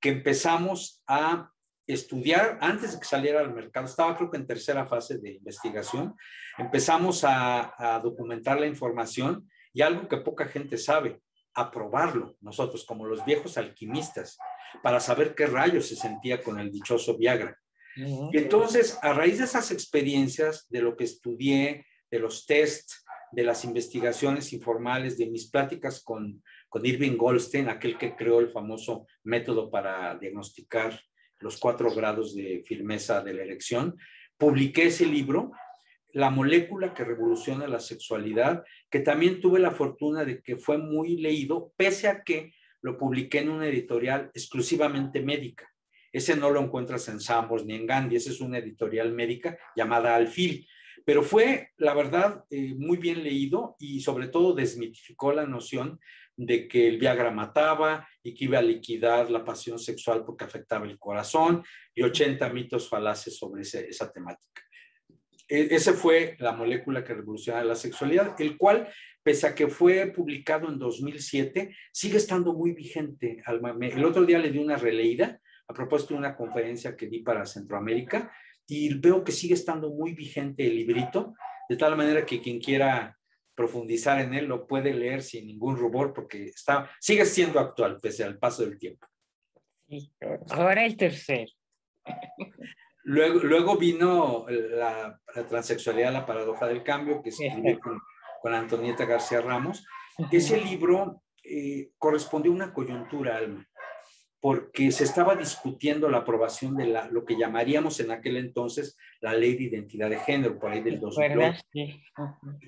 que empezamos a estudiar antes de que saliera al mercado. Estaba creo que en tercera fase de investigación. Empezamos a documentar la información y algo que poca gente sabe, a probarlo nosotros como los viejos alquimistas para saber qué rayos se sentía con el dichoso Viagra. Y entonces, a raíz de esas experiencias, de lo que estudié, de los tests, de las investigaciones informales, de mis pláticas con Irving Goldstein, aquel que creó el famoso método para diagnosticar los 4 grados de firmeza de la erección, publiqué ese libro, La molécula que revoluciona la sexualidad, que también tuve la fortuna de que fue muy leído, pese a que lo publiqué en una editorial exclusivamente médica. Ese no lo encuentras en Sambors ni en Gandhi, ese es una editorial médica llamada Alfil. Pero fue, la verdad, muy bien leído y sobre todo desmitificó la noción de que el Viagra mataba y que iba a liquidar la pasión sexual porque afectaba el corazón y 80 mitos falaces sobre esa temática. Ese fue La molécula que revoluciona la sexualidad, el cual, pese a que fue publicado en 2007, sigue estando muy vigente. El otro día le di una releída a propósito de una conferencia que di para Centroamérica y veo que sigue estando muy vigente el librito, de tal manera que quien quiera profundizar en él lo puede leer sin ningún rubor porque sigue siendo actual pese al paso del tiempo. Sí, ahora el tercero. Luego vino la transexualidad, la paradoja del cambio, que escribí con Antonieta García Ramos. Ese libro correspondió a una coyuntura, Alma, porque se estaba discutiendo la aprobación de lo que llamaríamos en aquel entonces la Ley de Identidad de Género, por ahí del 2008,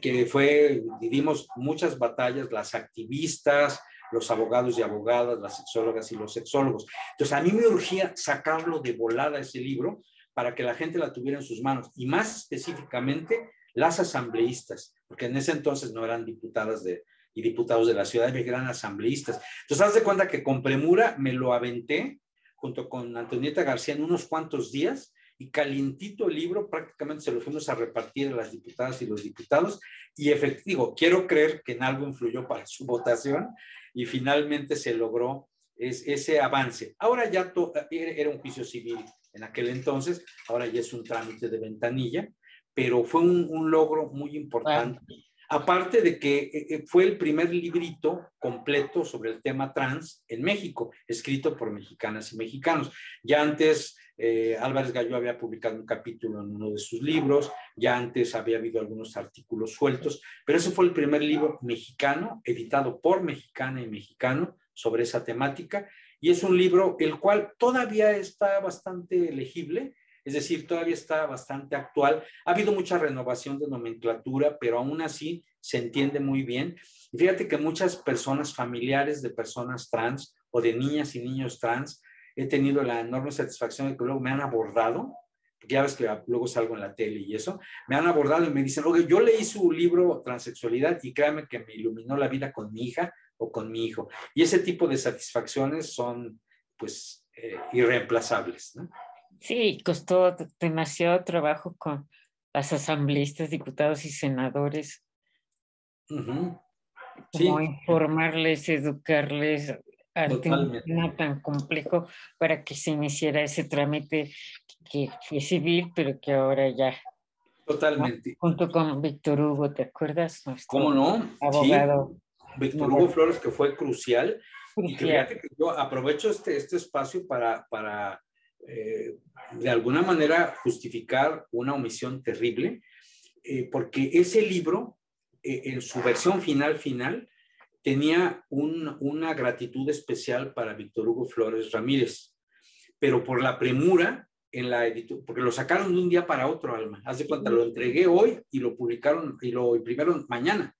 que dimos muchas batallas, las activistas, los abogados y abogadas, las sexólogas y los sexólogos. Entonces, a mí me urgía sacarlo de volada ese libro para que la gente la tuviera en sus manos, y más específicamente las asambleístas, porque en ese entonces no eran diputadas y diputados de la ciudad, eran asambleístas. Entonces, haz de cuenta que con premura me lo aventé junto con Antonieta García en unos cuantos días, y calientito el libro prácticamente se lo fuimos a repartir a las diputadas y los diputados, y efectivo, quiero creer que en algo influyó para su votación, y finalmente se logró ese avance. Ahora ya era un juicio civil en aquel entonces, ahora ya es un trámite de ventanilla, pero fue un logro muy importante. Aparte de que fue el primer librito completo sobre el tema trans en México, escrito por mexicanas y mexicanos. Ya antes Álvarez Galló había publicado un capítulo en uno de sus libros, ya antes había habido algunos artículos sueltos, pero ese fue el primer libro mexicano, editado por mexicana y mexicano, sobre esa temática, y es un libro el cual todavía está bastante legible, es decir, todavía está bastante actual. Ha habido mucha renovación de nomenclatura, pero aún así se entiende muy bien. Y fíjate que muchas personas, familiares de personas trans o de niñas y niños trans, he tenido la enorme satisfacción de que luego me han abordado, porque ya ves que luego salgo en la tele y eso, me han abordado y me dicen, oye, yo leí su libro Transexualidad y créame que me iluminó la vida con mi hija o con mi hijo. Y ese tipo de satisfacciones son, pues, irreemplazables, ¿no? Sí, costó demasiado trabajo con las asambleístas, diputados y senadores. Como Sí, informarles, educarles ante un totalmente. tema tan complejo para que se iniciara ese trámite que fue civil, pero que ahora ya, Totalmente. ¿no? Junto con Víctor Hugo, ¿te acuerdas? ¿Cómo Nuestro no? Sí, abogado. Víctor Hugo Flores, que fue crucial. Y que Crucial. fíjate que yo aprovecho este espacio para de alguna manera justificar una omisión terrible, porque ese libro, en su versión final, tenía una gratitud especial para Víctor Hugo Flores Ramírez, pero por la premura en la edición, porque lo sacaron de un día para otro, Alma. Haz de cuenta, lo entregué hoy y lo publicaron y lo imprimieron mañana.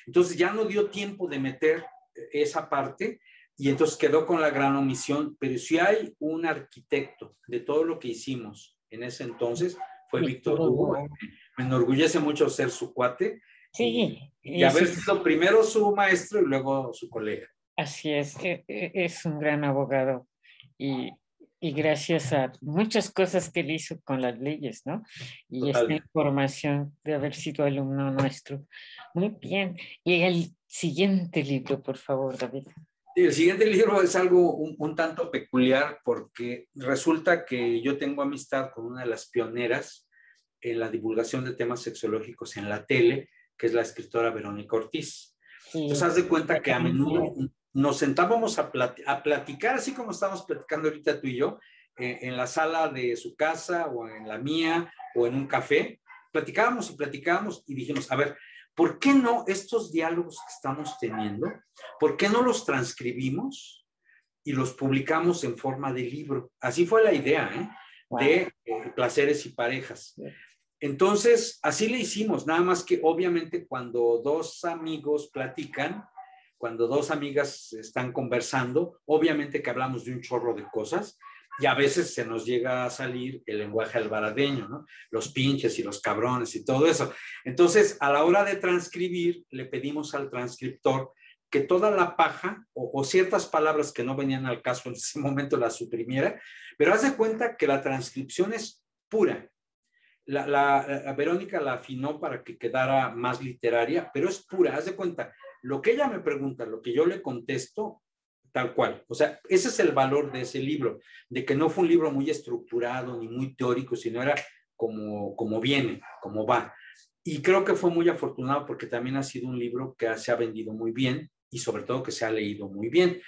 Entonces ya no dio tiempo de meter esa parte, Y entonces quedó con la gran omisión, pero si hay un arquitecto de todo lo que hicimos en ese entonces, fue Víctor Hugo. Me enorgullece mucho ser su cuate Sí, y haber sido primero su maestro y luego su colega. Así es un gran abogado y, y gracias a muchas cosas que él hizo con las leyes, ¿no? Y esta Totalmente. información de haber sido alumno nuestro. Muy bien. Y el siguiente libro, por favor, David. El siguiente libro es algo un tanto peculiar porque resulta que yo tengo amistad con una de las pioneras en la divulgación de temas sexológicos en la tele, que es la escritora Verónica Ortiz. Sí. Entonces, haz de cuenta que a menudo nos sentábamos a platicar, así como estamos platicando ahorita tú y yo, en la sala de su casa o en la mía o en un café. Platicábamos y dijimos, a ver, ¿por qué no estos diálogos que estamos teniendo, por qué no los transcribimos y los publicamos en forma de libro? Así fue la idea, de Placeres y Parejas. Entonces, así le hicimos, nada más que obviamente cuando dos amigos platican, cuando dos amigas están conversando, obviamente que hablamos de un chorro de cosas y a veces se nos llega a salir el lenguaje albaradeño, ¿no? Los pinches y los cabrones y todo eso. Entonces, a la hora de transcribir, le pedimos al transcriptor que toda la paja o ciertas palabras que no venían al caso en ese momento la suprimiera, pero haz de cuenta que la transcripción es pura. La Verónica la afinó para que quedara más literaria, pero es pura, haz de cuenta, lo que ella me pregunta, lo que yo le contesto, tal cual. O sea, ese es el valor de ese libro, de que no fue un libro muy estructurado ni muy teórico, sino era como viene, como va. Y creo que fue muy afortunado porque también ha sido un libro que se ha vendido muy bien y sobre todo que se ha leído muy bien.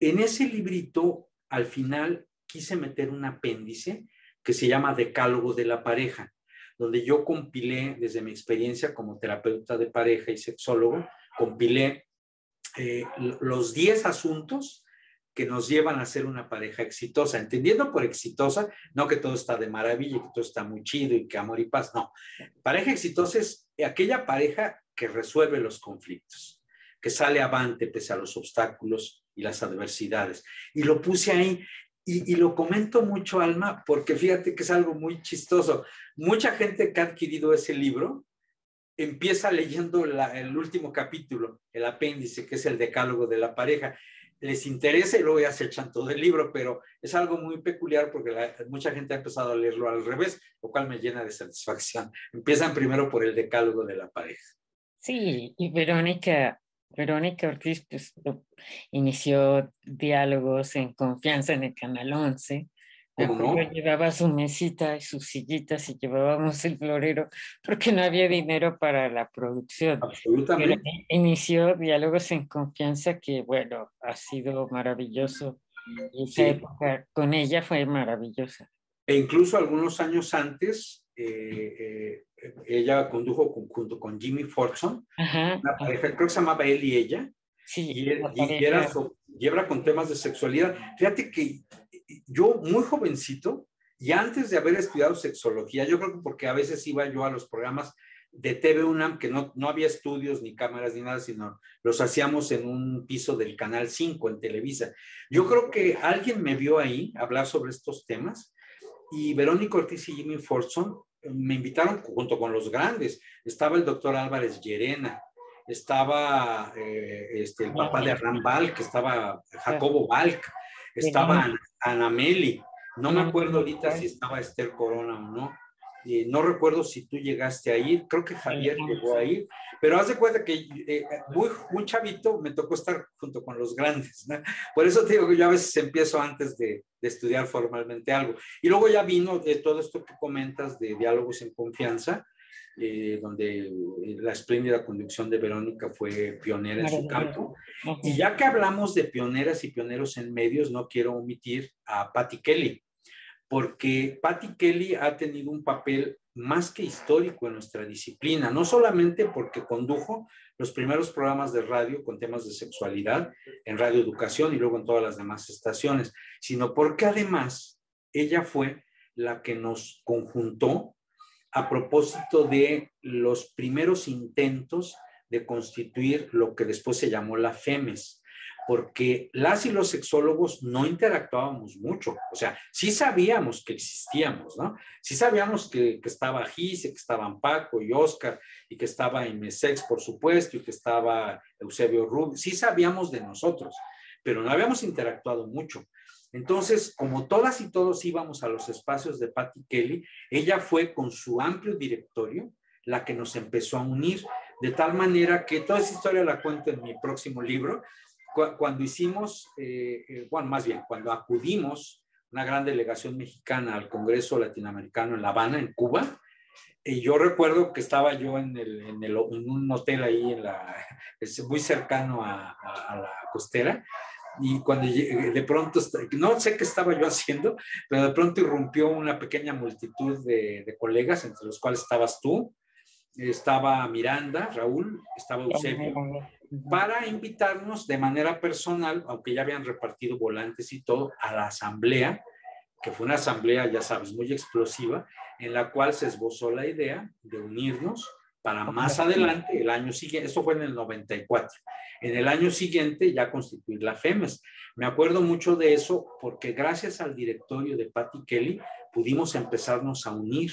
En ese librito, al final, quise meter un apéndice que se llama Decálogo de la Pareja, donde yo compilé, desde mi experiencia como terapeuta de pareja y sexólogo, compilé los 10 asuntos que nos llevan a ser una pareja exitosa, entendiendo por exitosa, no que todo está de maravilla, que todo está muy chido y que amor y paz, no. Pareja exitosa es aquella pareja que resuelve los conflictos, que sale avante pese a los obstáculos y las adversidades. Y lo puse ahí. Y lo comento mucho, Alma, porque fíjate que es algo muy chistoso. Mucha gente que ha adquirido ese libro empieza leyendo el último capítulo, el apéndice, que es el decálogo de la pareja. Les interesa y luego ya se echan todo el libro, pero es algo muy peculiar porque mucha gente ha empezado a leerlo al revés, lo cual me llena de satisfacción. Empiezan primero por el decálogo de la pareja. Sí, y Verónica Ortiz pues, inició diálogos en confianza en el Canal 11. Me ¿Cómo acuerdo, no? llevaba su mesita y sus sillitas y llevábamos el florero porque no había dinero para la producción. Pero Absolutamente. inició diálogos en confianza que, bueno, ha sido maravilloso. Y esa Sí. época con ella fue maravillosa. E incluso algunos años antes, ella condujo junto con Jimmy Fortson, Ajá, una pareja, creo que se llamaba Él y Ella, sí, la y pareja. era con temas de sexualidad. Fíjate que yo, muy jovencito, y antes de haber estudiado sexología, yo creo que porque a veces iba yo a los programas de TV UNAM, que no había estudios ni cámaras ni nada, sino los hacíamos en un piso del Canal 5 en Televisa. Yo creo que alguien me vio ahí hablar sobre estos temas y Verónica Ortiz y Jimmy Fortson me invitaron junto con los grandes. Estaba el doctor Álvarez Llerena, estaba el papá de Hernán Balk, estaba Jacobo Balk, estaba Ana Meli. No me acuerdo ahorita si estaba Esther Corona o no. No recuerdo si tú llegaste a ir, creo que Javier llegó a ir, pero haz de cuenta que muy chavito me tocó estar junto con los grandes, ¿no? Por eso te digo que yo a veces empiezo antes de estudiar formalmente algo. Y luego ya vino todo esto que comentas de diálogos en confianza, donde la espléndida conducción de Verónica fue pionera en su campo. Y ya que hablamos de pioneras y pioneros en medios, no quiero omitir a Patti Kelly, porque Patti Kelly ha tenido un papel más que histórico en nuestra disciplina, no solamente porque condujo los primeros programas de radio con temas de sexualidad en Radio Educación y luego en todas las demás estaciones, sino porque además ella fue la que nos conjuntó a propósito de los primeros intentos de constituir lo que después se llamó la FEMES, porque las y los sexólogos no interactuábamos mucho. O sea, sí sabíamos que existíamos, ¿no? Sí sabíamos que estaba Gise, que estaban Paco y Oscar, y que estaba Imesex, por supuesto, y que estaba Eusebio Rubio. Sí sabíamos de nosotros, pero no habíamos interactuado mucho. Entonces, como todas y todos íbamos a los espacios de Patti Kelly, ella fue con su amplio directorio la que nos empezó a unir, de tal manera que toda esa historia la cuento en mi próximo libro. Cuando hicimos, bueno, más bien, cuando acudimos una gran delegación mexicana al Congreso Latinoamericano en La Habana, en Cuba, y yo recuerdo que estaba yo en un hotel ahí, muy cercano a la costera, y cuando de pronto, no sé qué estaba yo haciendo, pero de pronto irrumpió una pequeña multitud de colegas, entre los cuales estabas tú, estaba Miranda, Raúl, estaba Eusebio, para invitarnos de manera personal, aunque ya habían repartido volantes y todo, a la asamblea, que fue una asamblea, ya sabes, muy explosiva, en la cual se esbozó la idea de unirnos para más adelante, el año siguiente, esto fue en el 94, en el año siguiente ya constituir la FEMES. Me acuerdo mucho de eso porque gracias al directorio de Patti Kelly pudimos empezarnos a unir.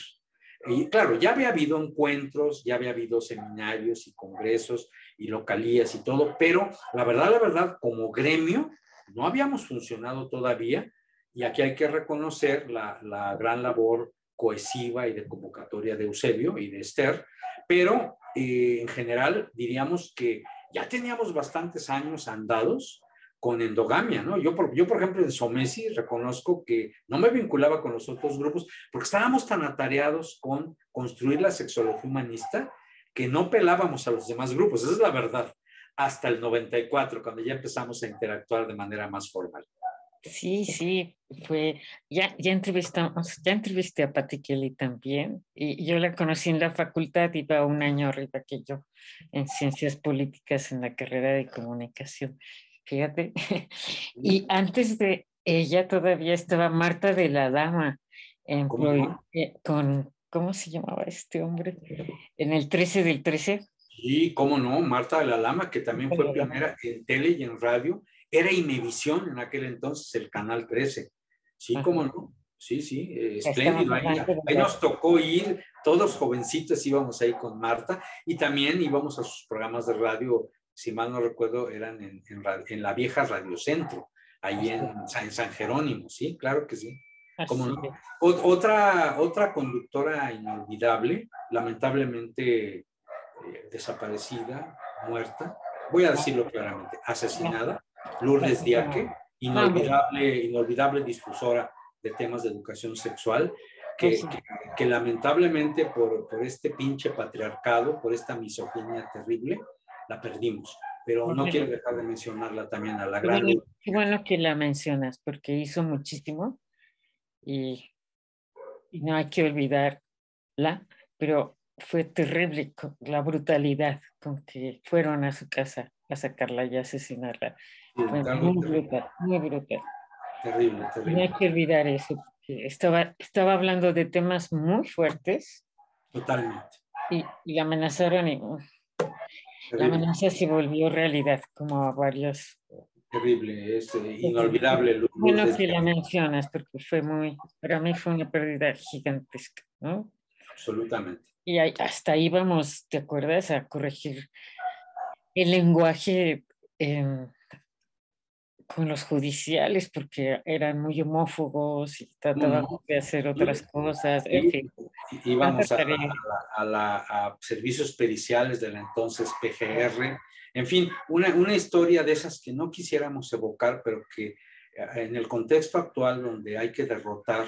Y claro, ya había habido encuentros, ya había habido seminarios y congresos y localías y todo, pero la verdad, como gremio, no habíamos funcionado todavía, y aquí hay que reconocer la gran labor cohesiva y de convocatoria de Eusebio y de Esther, pero en general diríamos que ya teníamos bastantes años andados con endogamia, ¿no? Yo, por ejemplo, en Somesi reconozco que no me vinculaba con los otros grupos porque estábamos tan atareados con construir la sexología humanista que no pelábamos a los demás grupos, esa es la verdad, hasta el 94, cuando ya empezamos a interactuar de manera más formal. Sí, sí, ya entrevisté a Patti Kelly también, y yo la conocí en la facultad, iba un año arriba que yo, en ciencias políticas en la carrera de comunicación, fíjate. Y antes de ella todavía estaba Marta de la Dama, ¿Cómo no? ¿cómo se llamaba este hombre? En el 13 del 13. Sí, cómo no, Marta de la Lama, que también fue pionera en tele y en radio, era Imevisión en aquel entonces, el canal 13. Sí, cómo no, sí, sí, Estamos espléndido. hablando de Ahí nos tocó ir, todos jovencitos íbamos ahí con Marta, y también íbamos a sus programas de radio, si mal no recuerdo, eran en la vieja Radio Centro, ahí en San Jerónimo, sí, claro que sí. ¿Cómo no? Otra conductora inolvidable, lamentablemente desaparecida, muerta, voy a decirlo claramente, asesinada, Lourdes Diaque, inolvidable difusora de temas de educación sexual, que lamentablemente por este pinche patriarcado, por esta misoginia terrible, la perdimos. Pero no quiero dejar de mencionarla también a la gran Lourdes. Qué bueno que la mencionas, porque hizo muchísimo y no hay que olvidarla, pero fue terrible la brutalidad con que fueron a su casa a sacarla y asesinarla. Sí, Fue muy brutal, muy brutal. Terrible, terrible. No hay que olvidar eso, porque estaba hablando de temas muy fuertes. Totalmente. Y la amenazaron y la amenaza se volvió realidad, como a varios. Terrible, es inolvidable. Bueno que la mencionas, porque para mí fue una pérdida gigantesca, ¿no? Absolutamente. Y hasta íbamos, ¿te acuerdas?, a corregir el lenguaje con los judiciales, porque eran muy homófobos y trataban de hacer otras cosas. En fin, íbamos a servicios periciales de la entonces PGR. En fin, una historia de esas que no quisiéramos evocar, pero que en el contexto actual donde hay que derrotar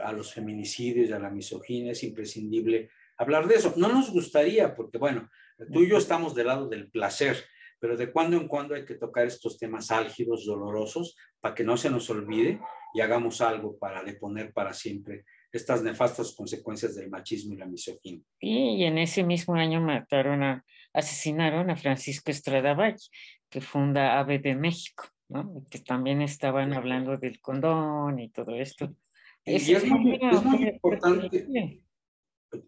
a los feminicidios y a la misoginia es imprescindible hablar de eso. No nos gustaría, porque bueno, tú y yo estamos del lado del placer, pero de cuando en cuando hay que tocar estos temas álgidos, dolorosos, para que no se nos olvide y hagamos algo para deponer para siempre estas nefastas consecuencias del machismo y la misoginia. Y en ese mismo año asesinaron a Francisco Estrada Valle, que funda AVE de México, ¿no? Que también estaban hablando del condón y todo esto. Y es muy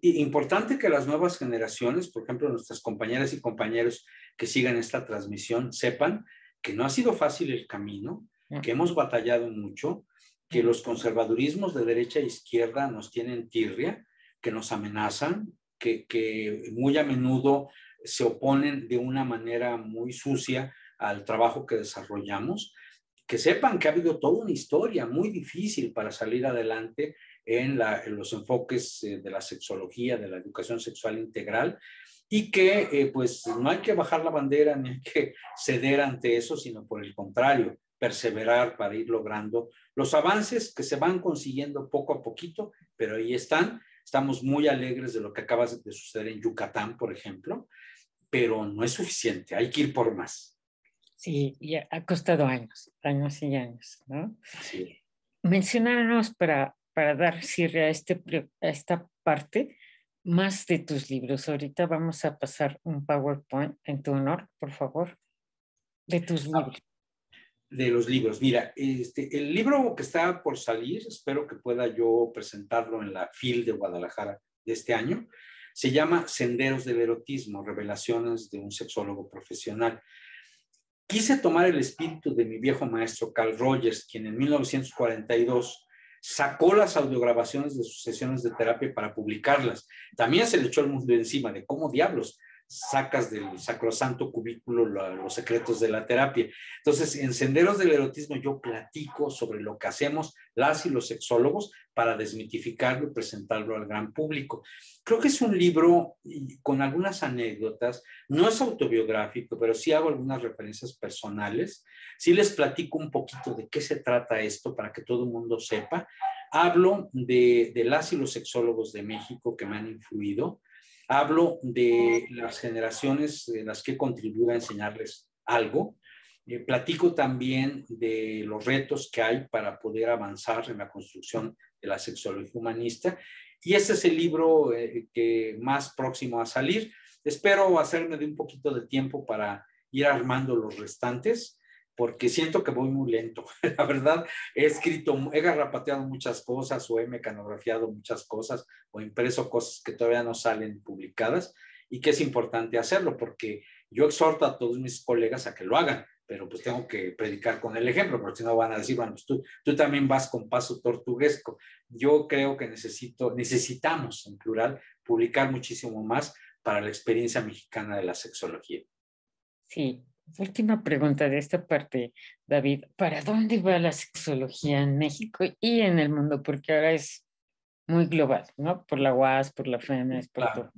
importante que las nuevas generaciones, por ejemplo, nuestras compañeras y compañeros que sigan esta transmisión, sepan que no ha sido fácil el camino, que hemos batallado mucho, que los conservadurismos de derecha e izquierda nos tienen tirria, que nos amenazan, que muy a menudo se oponen de una manera muy sucia al trabajo que desarrollamos, que sepan que ha habido toda una historia muy difícil para salir adelante en los enfoques de la sexología, de la educación sexual integral, y que pues no hay que bajar la bandera ni hay que ceder ante eso, sino por el contrario, perseverar para ir logrando los avances que se van consiguiendo poco a poquito, pero ahí están. Estamos muy alegres de lo que acaba de suceder en Yucatán, por ejemplo, pero no es suficiente, hay que ir por más. Sí, ya ha costado años, años y años, ¿no? Sí. Mencionarnos para dar cierre a esta parte más de tus libros. Ahorita vamos a pasar un PowerPoint en tu honor, por favor, de tus libros. De los libros. Mira, el libro que está por salir, espero que pueda yo presentarlo en la FIL de Guadalajara de este año, se llama Senderos del Erotismo, Revelaciones de un Sexólogo Profesional. Quise tomar el espíritu de mi viejo maestro Carl Rogers, quien en 1942 sacó las audiograbaciones de sus sesiones de terapia para publicarlas. También se le echó el mundo encima de cómo diablos sacas del sacrosanto cubículo los secretos de la terapia. Entonces, en Senderos del Erotismo yo platico sobre lo que hacemos las y los sexólogos para desmitificarlo y presentarlo al gran público. Creo que es un libro con algunas anécdotas, no es autobiográfico, pero sí hago algunas referencias personales, sí les platico un poquito de qué se trata esto para que todo el mundo sepa. Hablo de las y los sexólogos de México que me han influido, hablo de las generaciones en las que he contribuido a enseñarles algo. Platico también de los retos que hay para poder avanzar en la construcción de la sexología humanista. Y este es el libro que más próximo a salir. Espero hacerme de un poquito de tiempo para ir armando los restantes, porque siento que voy muy lento. La verdad, he garrapateado muchas cosas o he mecanografiado muchas cosas o impreso cosas que todavía no salen publicadas y que es importante hacerlo porque yo exhorto a todos mis colegas a que lo hagan, pero pues tengo que predicar con el ejemplo, porque si no van a decir, bueno, pues tú también vas con paso tortuguesco. Yo creo que necesitamos, en plural, publicar muchísimo más para la experiencia mexicana de la sexología. Sí, última pregunta de esta parte, David. ¿Para dónde va la sexología en México y en el mundo? Porque ahora es muy global, ¿no? Por la UAS, por la FEMES, por todo.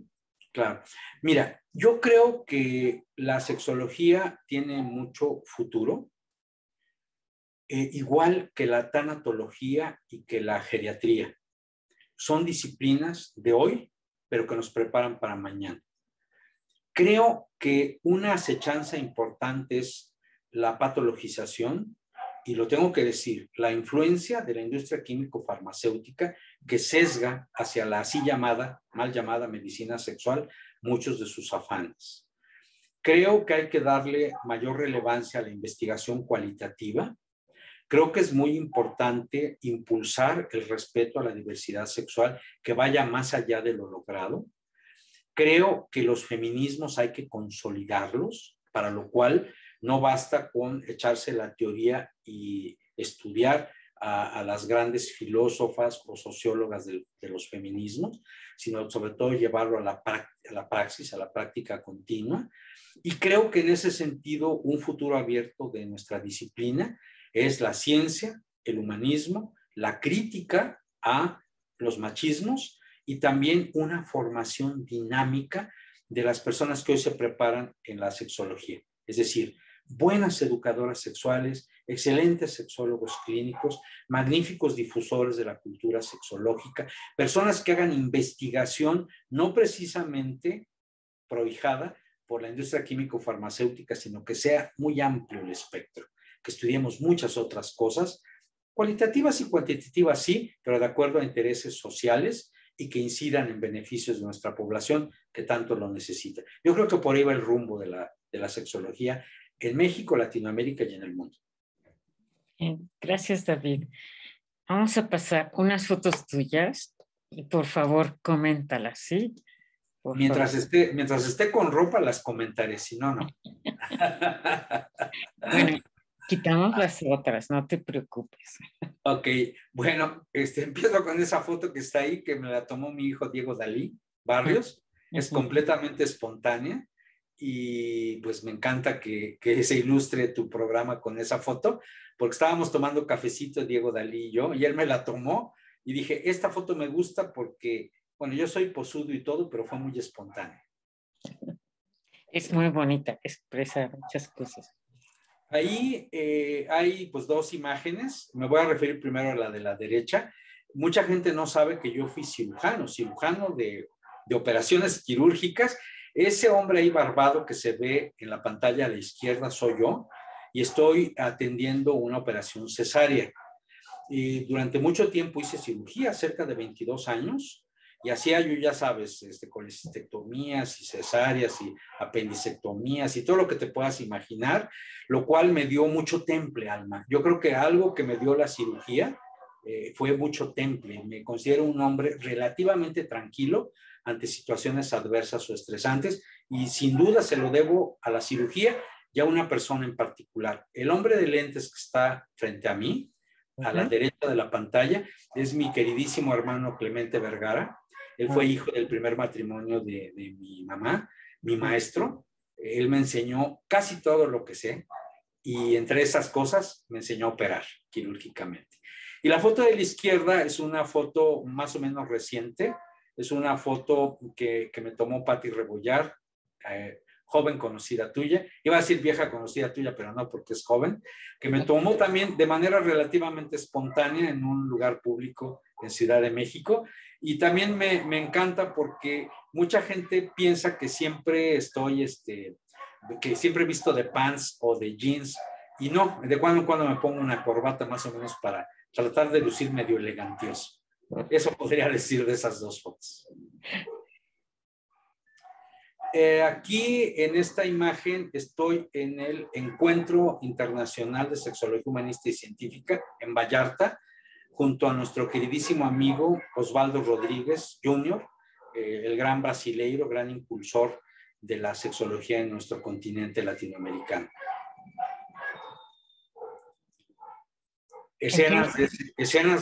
Claro. Mira, yo creo que la sexología tiene mucho futuro, igual que la tanatología y que la geriatría. Son disciplinas de hoy, pero que nos preparan para mañana. Creo que una acechanza importante es la patologización, y lo tengo que decir, la influencia de la industria químico-farmacéutica que sesga hacia la así llamada, mal llamada medicina sexual, muchos de sus afanes. Creo que hay que darle mayor relevancia a la investigación cualitativa. Creo que es muy importante impulsar el respeto a la diversidad sexual que vaya más allá de lo logrado. Creo que los feminismos hay que consolidarlos, para lo cual no basta con echarse la teoría y estudiar a las grandes filósofas o sociólogas de los feminismos, sino sobre todo llevarlo a la praxis, a la práctica continua. Y creo que en ese sentido un futuro abierto de nuestra disciplina es la ciencia, el humanismo, la crítica a los machismos y también una formación dinámica de las personas que hoy se preparan en la sexología. Es decir, buenas educadoras sexuales, excelentes sexólogos clínicos, magníficos difusores de la cultura sexológica, personas que hagan investigación no precisamente prohijada por la industria químico-farmacéutica, sino que sea muy amplio el espectro, que estudiemos muchas otras cosas, cualitativas y cuantitativas sí, pero de acuerdo a intereses sociales y que incidan en beneficios de nuestra población que tanto lo necesita. Yo creo que por ahí va el rumbo de la sexología en México, Latinoamérica y en el mundo. Bien, gracias, David. Vamos a pasar unas fotos tuyas y por favor, coméntalas, ¿sí? por favor. Mientras esté con ropa las comentaré, si no, no. Bueno, quitamos las otras, no te preocupes. Ok, bueno, empiezo con esa foto que está ahí, que me la tomó mi hijo Diego Dalí Barrios. Es completamente espontánea y pues me encanta que se ilustre tu programa con esa foto, porque estábamos tomando cafecito Diego Dalí y yo, y él me la tomó y dije, esta foto me gusta porque, bueno, yo soy posudo y todo, pero fue muy espontánea. Es muy bonita, expresa muchas cosas. Ahí hay pues dos imágenes. Me voy a referir primero a la de la derecha. Mucha gente no sabe que yo fui cirujano de operaciones quirúrgicas. Ese hombre ahí barbado que se ve en la pantalla a la izquierda soy yo y estoy atendiendo una operación cesárea. Y durante mucho tiempo hice cirugía, cerca de 22 años, y hacía yo, ya sabes, colecistectomías y cesáreas y apendicectomías y todo lo que te puedas imaginar, lo cual me dio mucho temple, Alma. Yo creo que algo que me dio la cirugía fue mucho temple. Me considero un hombre relativamente tranquilo ante situaciones adversas o estresantes, y sin duda se lo debo a la cirugía y a una persona en particular. El hombre de lentes que está frente a mí, a la derecha de la pantalla, es mi queridísimo hermano Clemente Vergara. Él fue hijo del primer matrimonio de mi mamá, mi maestro. Él me enseñó casi todo lo que sé, y entre esas cosas me enseñó a operar quirúrgicamente. Y la foto de la izquierda es una foto más o menos reciente. Es una foto que me tomó Patti Rebollar, joven conocida tuya. Iba a decir vieja conocida tuya, pero no, porque es joven, que me tomó también de manera relativamente espontánea en un lugar público en Ciudad de México. Y también me encanta porque mucha gente piensa que siempre que siempre he visto de pants o de jeans, y no, de cuando en cuando me pongo una corbata más o menos para tratar de lucir medio elegantioso. Eso podría decir de esas dos fotos. Aquí en esta imagen estoy en el Encuentro Internacional de Sexología Humanista y Científica en Vallarta, junto a nuestro queridísimo amigo Osvaldo Rodríguez Jr., el gran brasileiro, gran impulsor de la sexología en nuestro continente latinoamericano. Escenas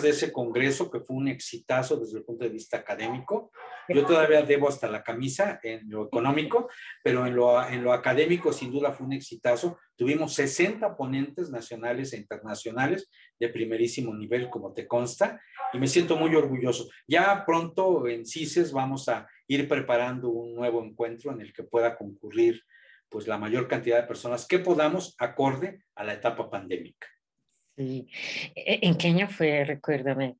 de ese congreso, que fue un exitazo desde el punto de vista académico. Yo todavía debo hasta la camisa en lo económico, pero en lo académico sin duda fue un exitazo. Tuvimos 60 ponentes nacionales e internacionales de primerísimo nivel, como te consta, y me siento muy orgulloso. Ya pronto en CICES vamos a ir preparando un nuevo encuentro en el que pueda concurrir pues la mayor cantidad de personas que podamos, acorde a la etapa pandémica. Sí. ¿En qué año fue? Recuérdame.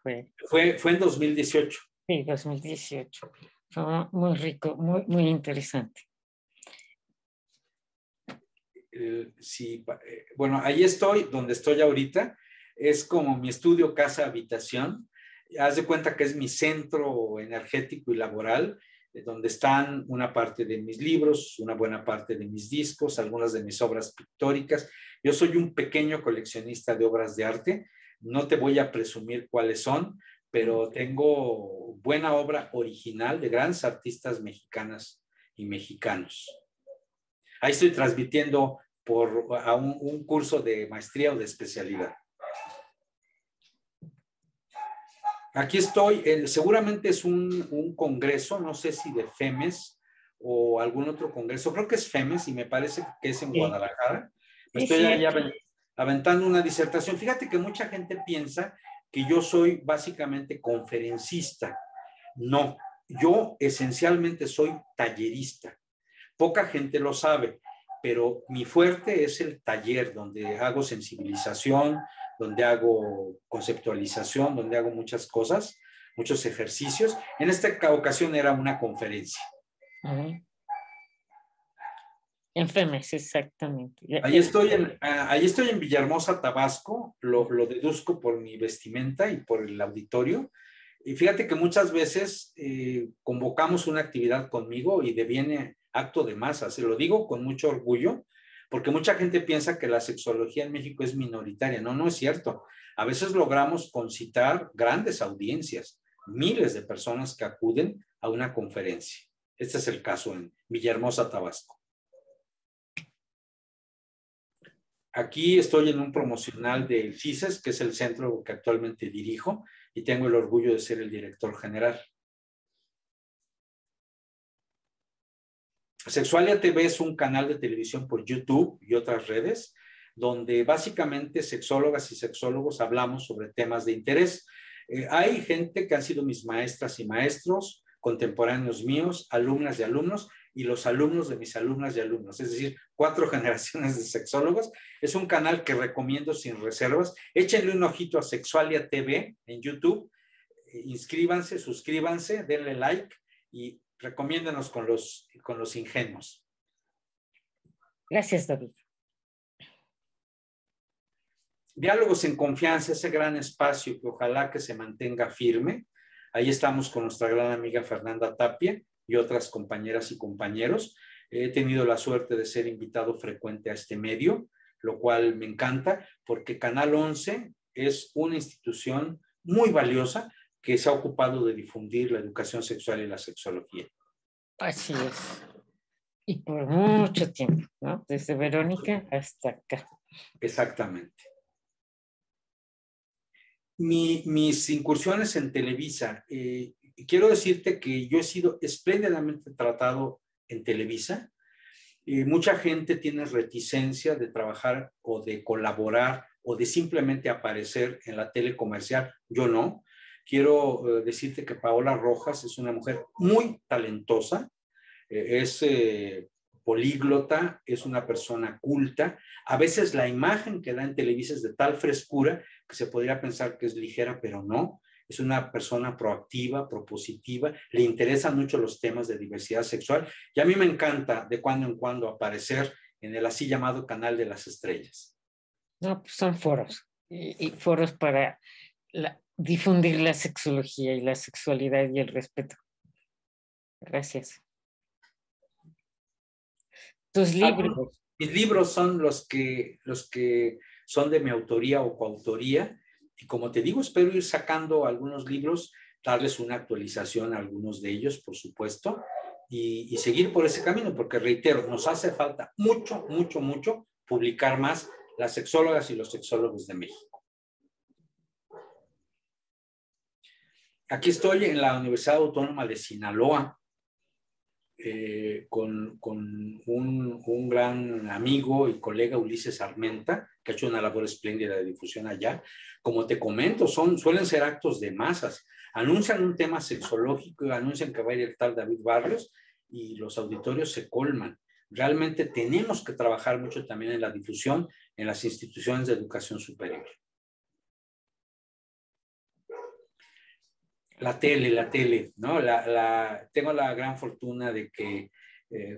Fue en 2018. Sí, 2018. Fue muy rico, muy interesante. Sí, bueno, ahí estoy, donde estoy ahorita. Es como mi estudio, casa, habitación. Haz de cuenta que es mi centro energético y laboral, donde están una parte de mis libros, una buena parte de mis discos, algunas de mis obras pictóricas. Yo soy un pequeño coleccionista de obras de arte. No te voy a presumir cuáles son, pero tengo buena obra original de grandes artistas mexicanas y mexicanos. Ahí estoy transmitiendo a un curso de maestría o de especialidad. Aquí estoy, seguramente es un congreso, no sé si de FEMES o algún otro congreso, creo que es FEMES y me parece que es en Guadalajara. Me estoy allá aventando una disertación. Fíjate que mucha gente piensa que yo soy básicamente conferencista. No, yo esencialmente soy tallerista. Poca gente lo sabe, pero mi fuerte es el taller, donde hago sensibilización, donde hago conceptualización, donde hago muchas cosas, muchos ejercicios. En esta ocasión era una conferencia. En FEMES, exactamente. Ahí estoy en Villahermosa, Tabasco. Lo deduzco por mi vestimenta y por el auditorio. Y fíjate que muchas veces convocamos una actividad conmigo y deviene acto de masa. Se lo digo con mucho orgullo, porque mucha gente piensa que la sexología en México es minoritaria. No, no es cierto. A veces logramos concitar grandes audiencias, miles de personas que acuden a una conferencia. Este es el caso en Villahermosa, Tabasco. Aquí estoy en un promocional del CISES, que es el centro que actualmente dirijo, y tengo el orgullo de ser el director general. Sexualia TV es un canal de televisión por YouTube y otras redes, donde básicamente sexólogas y sexólogos hablamos sobre temas de interés. Hay gente que han sido mis maestras y maestros, contemporáneos míos, alumnas y alumnos, y los alumnos de mis alumnas y alumnos, es decir, 4 generaciones de sexólogos. Es un canal que recomiendo sin reservas. Échenle un ojito a Sexualia TV en YouTube, inscríbanse, suscríbanse, denle like y recomiéndanos con los ingenuos. Gracias, David. Diálogos en confianza, ese gran espacio que ojalá que se mantenga firme. Ahí estamos con nuestra gran amiga Fernanda Tapia y otras compañeras y compañeros. He tenido la suerte de ser invitado frecuente a este medio, lo cual me encanta porque Canal 11 es una institución muy valiosa que se ha ocupado de difundir la educación sexual y la sexología. Así es. Y por mucho tiempo, ¿no? Desde Verónica hasta acá. Exactamente. Mis incursiones en Televisa, quiero decirte que yo he sido espléndidamente tratado en Televisa. Mucha gente tiene reticencia de trabajar o de colaborar o de simplemente aparecer en la tele comercial. Yo no. Quiero decirte que Paola Rojas es una mujer muy talentosa, es políglota, es una persona culta. A veces la imagen que da en Televisa es de tal frescura que se podría pensar que es ligera, pero no. Es una persona proactiva, propositiva, le interesan mucho los temas de diversidad sexual y a mí me encanta de cuando en cuando aparecer en el así llamado Canal de las Estrellas. No, pues son foros y foros para difundir la sexología y la sexualidad y el respeto. Gracias. Tus libros. Mis libros son los que son de mi autoría o coautoría. Y como te digo, espero ir sacando algunos libros, darles una actualización a algunos de ellos, por supuesto, y seguir por ese camino, porque reitero, nos hace falta mucho, mucho, mucho publicar más las sexólogas y los sexólogos de México. Aquí estoy en la Universidad Autónoma de Sinaloa, con un gran amigo y colega, Ulises Armenta, que ha hecho una labor espléndida de difusión allá. Como te comento, suelen ser actos de masas. Anuncian un tema sexológico, anuncian que va a ir el tal David Barrios y los auditorios se colman. Realmente tenemos que trabajar mucho también en la difusión en las instituciones de educación superior. La tele, ¿no? Tengo la gran fortuna de que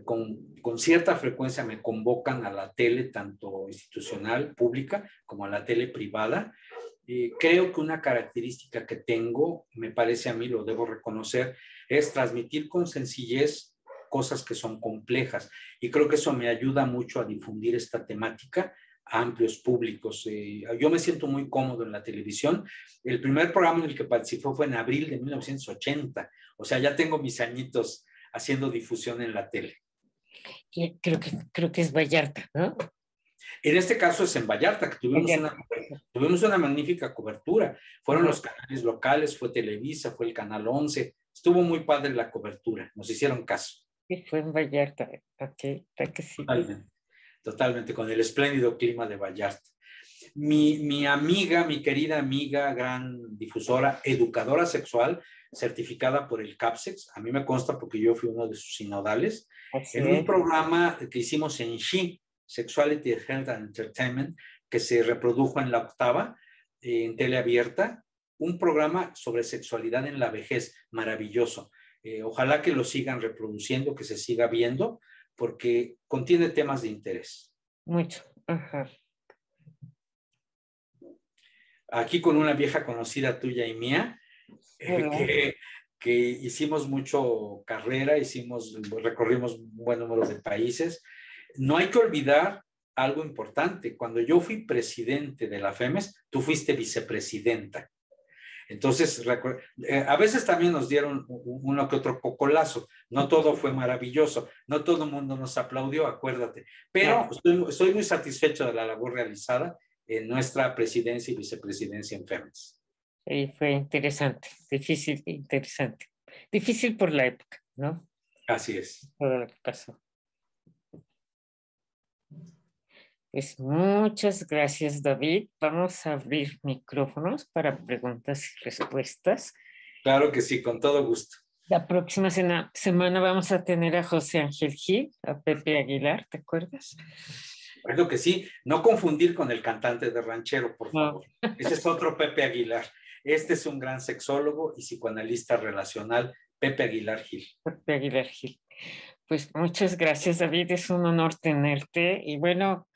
con cierta frecuencia me convocan a la tele, tanto institucional, pública, como a la tele privada. Creo que una característica que tengo, me parece a mí, lo debo reconocer, es transmitir con sencillez cosas que son complejas. Y creo que eso me ayuda mucho a difundir esta temática a amplios públicos. Yo me siento muy cómodo en la televisión. El primer programa en el que participó fue en abril de 1980. O sea, ya tengo mis añitos haciendo difusión en la tele. Y creo que es Vallarta, ¿no? En este caso es en Vallarta, que tuvimos una magnífica cobertura. Fueron los canales locales, fue Televisa, fue el Canal 11. Estuvo muy padre la cobertura, nos hicieron caso. Sí, fue en Vallarta, ok, está que sí. Totalmente, con el espléndido clima de Vallarta. Mi amiga, mi querida amiga, gran difusora, educadora sexual, certificada por el CAPSEX, a mí me consta porque yo fui uno de sus sinodales, en un programa que hicimos en SHE, Sexuality, Health and Entertainment, que se reprodujo en la 8ª, en tele abierta, un programa sobre sexualidad en la vejez, maravilloso. Ojalá que lo sigan reproduciendo, que se siga viendo, porque contiene temas de interés. Mucho. Ajá. Aquí con una vieja conocida tuya y mía, que hicimos mucho carrera, recorrimos un buen número de países. No hay que olvidar algo importante. Cuando yo fui presidente de la FEMES, tú fuiste vicepresidenta. Entonces, a veces también nos dieron uno que otro cocolazo. No todo fue maravilloso, no todo el mundo nos aplaudió, acuérdate. Pero estoy muy satisfecho de la labor realizada en nuestra presidencia y vicepresidencia en FEMES. Y fue interesante, difícil, interesante. Difícil por la época, ¿no? Así es. Todo lo que pasó. Pues muchas gracias, David. Vamos a abrir micrófonos para preguntas y respuestas. Claro que sí, con todo gusto. La próxima semana vamos a tener a José Ángel Gil, a Pepe Aguilar, ¿te acuerdas? Bueno que sí, no confundir con el cantante de ranchero, por favor. No. Ese es otro Pepe Aguilar. Este es un gran sexólogo y psicoanalista relacional, Pepe Aguilar Gil. Pepe Aguilar Gil. Pues muchas gracias, David. Es un honor tenerte. Y bueno,